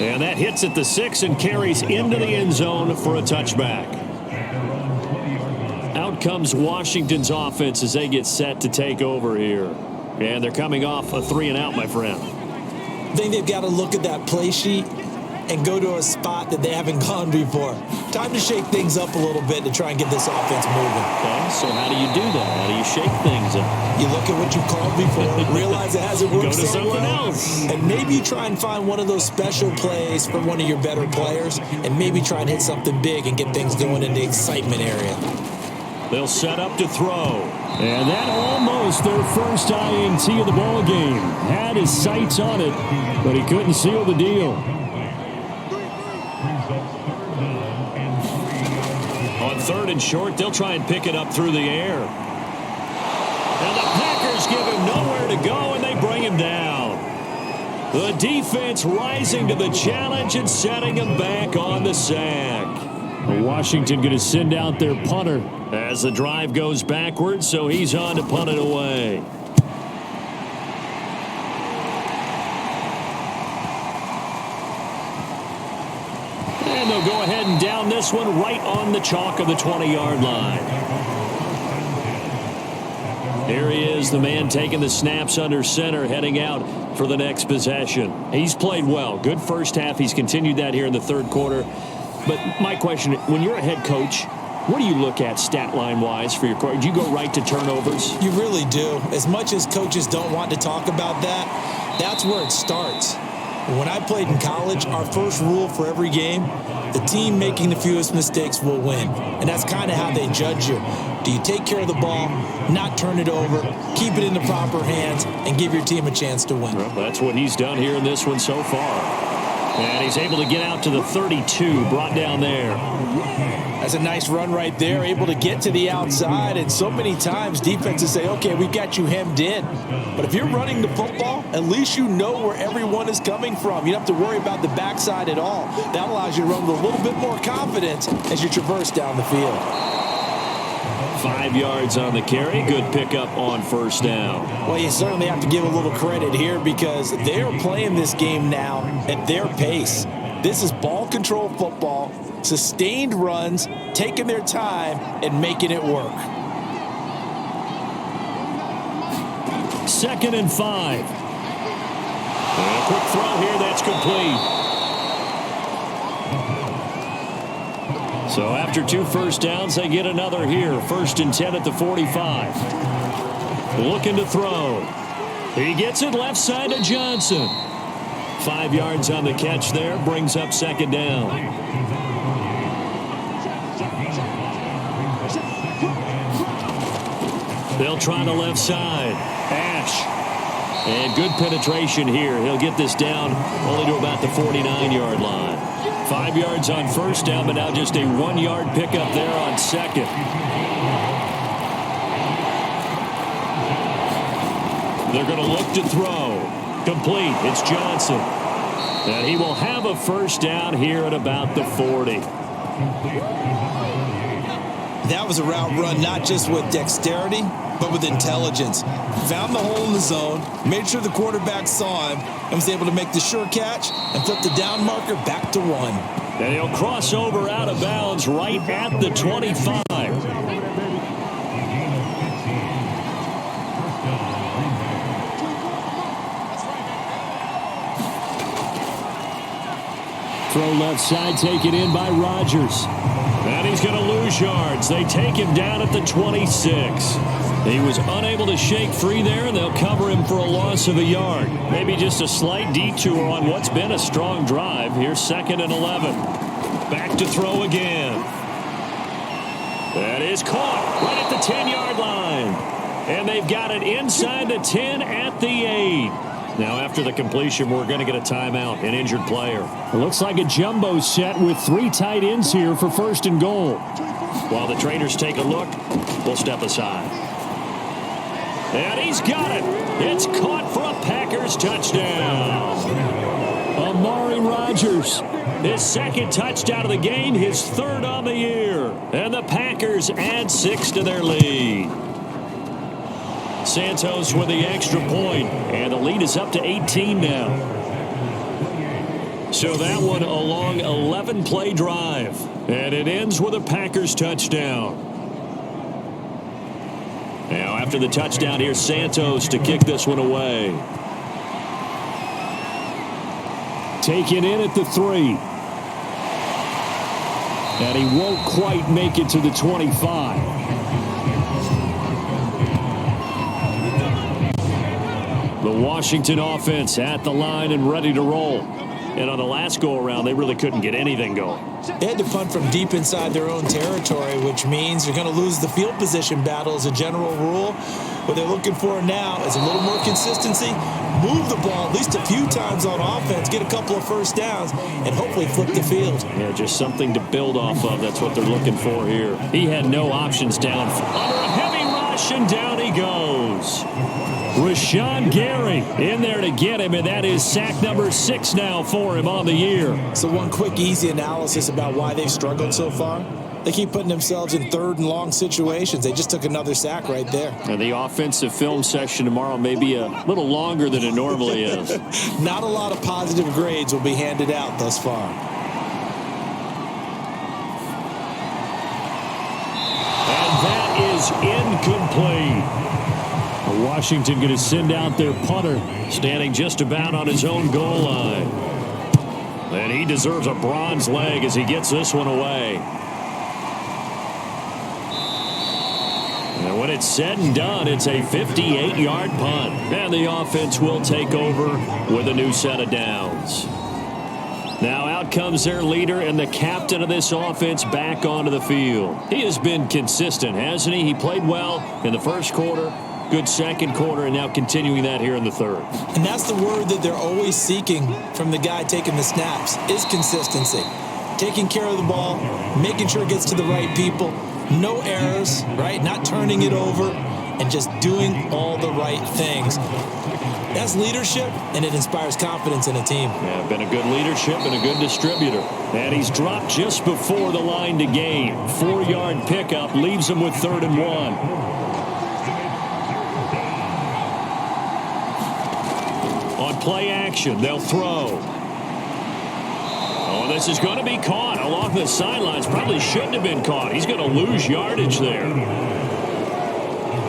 [SPEAKER 2] And that hits at the 6 and carries into the end zone for a touchback. Out comes Washington's offense as they get set to take over here. And they're coming off a 3 and out, my friend.
[SPEAKER 3] I think they've got to look at that play sheet and go to a spot that they haven't gone before. Time to shake things up a little bit to try and get this offense moving.
[SPEAKER 2] Okay, so how do you do that? How do you shake things up?
[SPEAKER 3] You look at what you called before, realize it hasn't worked
[SPEAKER 2] Go to
[SPEAKER 3] so
[SPEAKER 2] something
[SPEAKER 3] well,
[SPEAKER 2] else.
[SPEAKER 3] and maybe you try and find one of those special plays from one of your better players, and maybe try and hit something big and get things going in the excitement area.
[SPEAKER 2] They'll set up to throw. And that almost their first INT of the ball game. Had his sights on it, but he couldn't seal the deal. On 3rd and short, they'll try and pick it up through the air. And the Packers give him nowhere to go, and they bring him down. The defense rising to the challenge and setting him back on the sack. Washington going to send out their punter as the drive goes backwards, so he's on to punt it away. And they'll go ahead and down this one right on the chalk of the 20-yard line. Here he is, the man taking the snaps under center, heading out for the next possession. He's played well. Good first half. He's continued that here in the 3rd quarter. But my question, when you're a head coach, what do you look at stat line-wise for your coach? Do you go right to turnovers?
[SPEAKER 3] You really do. As much as coaches don't want to talk about that, that's where it starts. When I played in college, our first rule for every game, the team making the fewest mistakes will win. And that's kind of how they judge you. Do you take care of the ball, not turn it over, keep it in the proper hands, and give your team a chance to win?
[SPEAKER 2] Well, that's what he's done here in this one so far. And he's able to get out to the 32, brought down there.
[SPEAKER 3] That's a nice run right there, able to get to the outside. And so many times defenses say, okay, we got you hemmed in. But if you're running the football, at least you know where everyone is coming from. You don't have to worry about the backside at all. That allows you to run with a little bit more confidence as you traverse down the field.
[SPEAKER 2] 5 yards on the carry. Good pickup on 1st down.
[SPEAKER 3] Well, you certainly have to give a little credit here because they're playing this game now at their pace. This is ball control football, sustained runs, taking their time, and making it work.
[SPEAKER 2] 2nd and 5. And a quick throw here. That's complete. So after 2 first downs, they get another here. 1st and 10 at the 45. Looking to throw. He gets it left side to Johnson. 5 yards on the catch there. Brings up 2nd down. They'll try the left side. Ash. And good penetration here. He'll get this down only to about the 49-yard line. 5 yards on 1st down, but now just a 1-yard pickup there on 2nd. They're going to look to throw. Complete. It's Johnson. And he will have a 1st down here at about the 40.
[SPEAKER 3] That was a route run not just with dexterity, but with intelligence. Found the hole in the zone, made sure the quarterback saw him, and was able to make the sure catch and flip the down marker back to 1.
[SPEAKER 2] And he'll cross over out of bounds right at the 25. Throw left side, taken in by Rodgers. And he's going to lose yards. They take him down at the 26. He was unable to shake free there, and they'll cover him for a loss of a yard. Maybe just a slight detour on what's been a strong drive. Here's 2nd and 11. Back to throw again. That is caught right at the 10-yard line. And they've got it inside the 10 at the 8. Now, after the completion, we're going to get a timeout, an injured player. It looks like a jumbo set with 3 tight ends here for 1st and goal. While the traders take a look, we'll step aside. And he's got it. It's caught for a Packers touchdown. Amari Rodgers, his 2nd touchdown of the game, his 3rd on the year. And the Packers add 6 to their lead. Santos with the extra point, and the lead is up to 18 now. So that one a long 11-play drive, and it ends with a Packers touchdown. Now after the touchdown, here's Santos to kick this one away.
[SPEAKER 6] Taken in at the 3. And he won't quite make it to the 25. The Washington offense at the line and ready to roll. And on the last go-around, they really couldn't get anything going.
[SPEAKER 3] They had to punt from deep inside their own territory, which means you're going to lose the field position battle as a general rule. What they're looking for now is a little more consistency, move the ball at least a few times on offense, get a couple of first downs, and hopefully flip the field.
[SPEAKER 6] Yeah, just something to build off of. That's what they're looking for here. He had no options down. Under a heavy rush, and down he goes. Rashawn Gary in there to get him, and that is sack number 6 now for him on the year.
[SPEAKER 3] So one quick, easy analysis about why they've struggled so far. They keep putting themselves in third and long situations. They just took another sack right there.
[SPEAKER 6] And the offensive film session tomorrow may be a little longer than it normally is.
[SPEAKER 3] Not a lot of positive grades will be handed out thus far.
[SPEAKER 6] And that is incomplete. Washington going to send out their punter, standing just about on his own goal line. And he deserves a bronze leg as he gets this one away. And when it's said and done, it's a 58-yard punt. And the offense will take over with a new set of downs. Now out comes their leader and the captain of this offense back onto the field. He has been consistent, hasn't he? He played well in the first quarter. Good second quarter, and now continuing that here in the third.
[SPEAKER 3] And that's the word that they're always seeking from the guy taking the snaps, is consistency. Taking care of the ball, making sure it gets to the right people, no errors, right? Not turning it over, and just doing all the right things. That's leadership, and it inspires confidence in a team.
[SPEAKER 6] Yeah, been a good leadership and a good distributor. And he's dropped just before the line to gain. 4-yard pickup leaves him with 3rd and 1. On play action, they'll throw. Oh, this is going to be caught along the sidelines. Probably shouldn't have been caught. He's going to lose yardage there.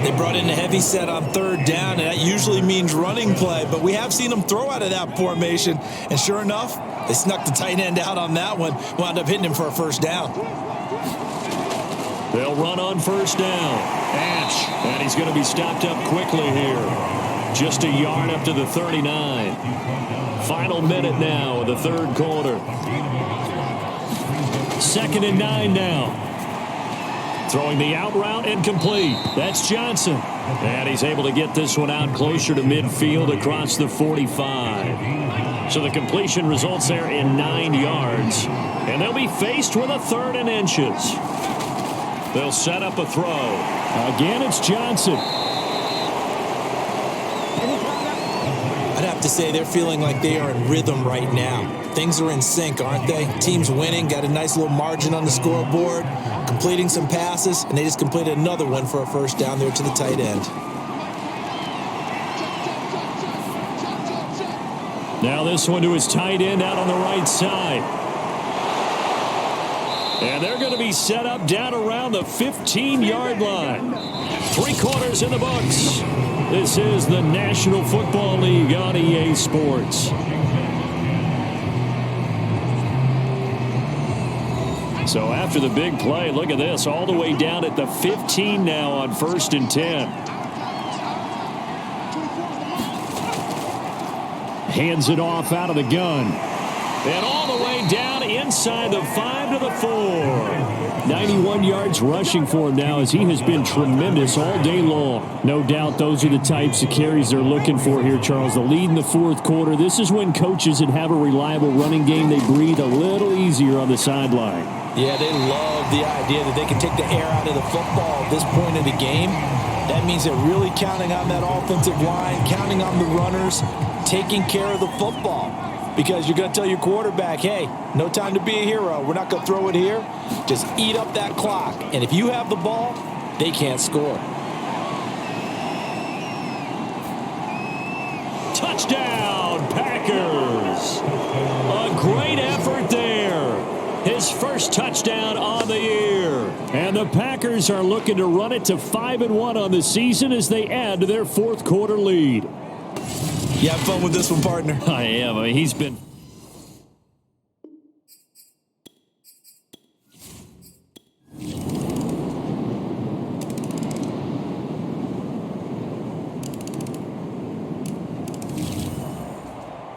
[SPEAKER 3] They brought in a heavy set on 3rd down, and that usually means running play, but we have seen them throw out of that formation, and sure enough, they snuck the tight end out on that one, wound up hitting him for a 1st down.
[SPEAKER 6] They'll run on 1st down. Ash, and he's going to be stopped up quickly here. Just a yard up to the 39. Final minute now of the 3rd quarter. 2nd and 9 now. Throwing the out route and complete. That's Johnson. And he's able to get this one out closer to midfield across the 45. So the completion results there in 9 yards. And they'll be faced with a 3rd and inches. They'll set up a throw. Again, it's Johnson.
[SPEAKER 3] I'd have to say they're feeling like they are in rhythm right now. Things are in sync, aren't they? Team's winning, got a nice little margin on the scoreboard, completing some passes, and they just completed another one for a 1st down there to the tight end.
[SPEAKER 6] Now this one to his tight end out on the right side. And they're going to be set up down around the 15-yard line. 3 quarters in the books. This is the National Football League on EA Sports. So after the big play, look at this, all the way down at the 15 now on 1st and 10. Hands it off out of the gun. And all the way down inside the 5 to the 4. 91 yards rushing for him now as he has been tremendous all day long. No doubt those are the types of carries they're looking for here, Charles. The lead in the 4th quarter. This is when coaches that have a reliable running game, they breathe a little easier on the sideline.
[SPEAKER 3] Yeah, they love the idea that they can take the air out of the football at this point of the game. That means they're really counting on that offensive line, counting on the runners, taking care of the football. Because you're going to tell your quarterback, hey, no time to be a hero. We're not going to throw it here. Just eat up that clock. And if you have the ball, they can't score.
[SPEAKER 6] Touchdown, Packers. A great effort there. His first touchdown on the year. And the Packers are looking to run it to 5-1 on the season as they add to their 4th quarter lead.
[SPEAKER 3] You have fun with this one, partner?
[SPEAKER 6] I am. I mean, he's been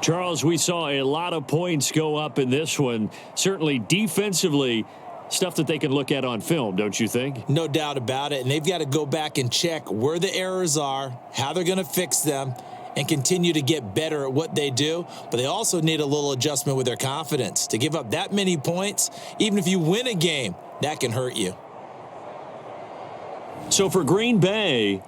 [SPEAKER 2] Charles, we saw a lot of points go up in this one. Certainly defensively, stuff that they can look at on film, don't you think?
[SPEAKER 3] No doubt about it. And they've got to go back and check where the errors are, how they're going to fix them, and continue to get better at what they do. But they also need a little adjustment with their confidence. To give up that many points, even if you win a game, that can hurt you.
[SPEAKER 2] So for Green Bay,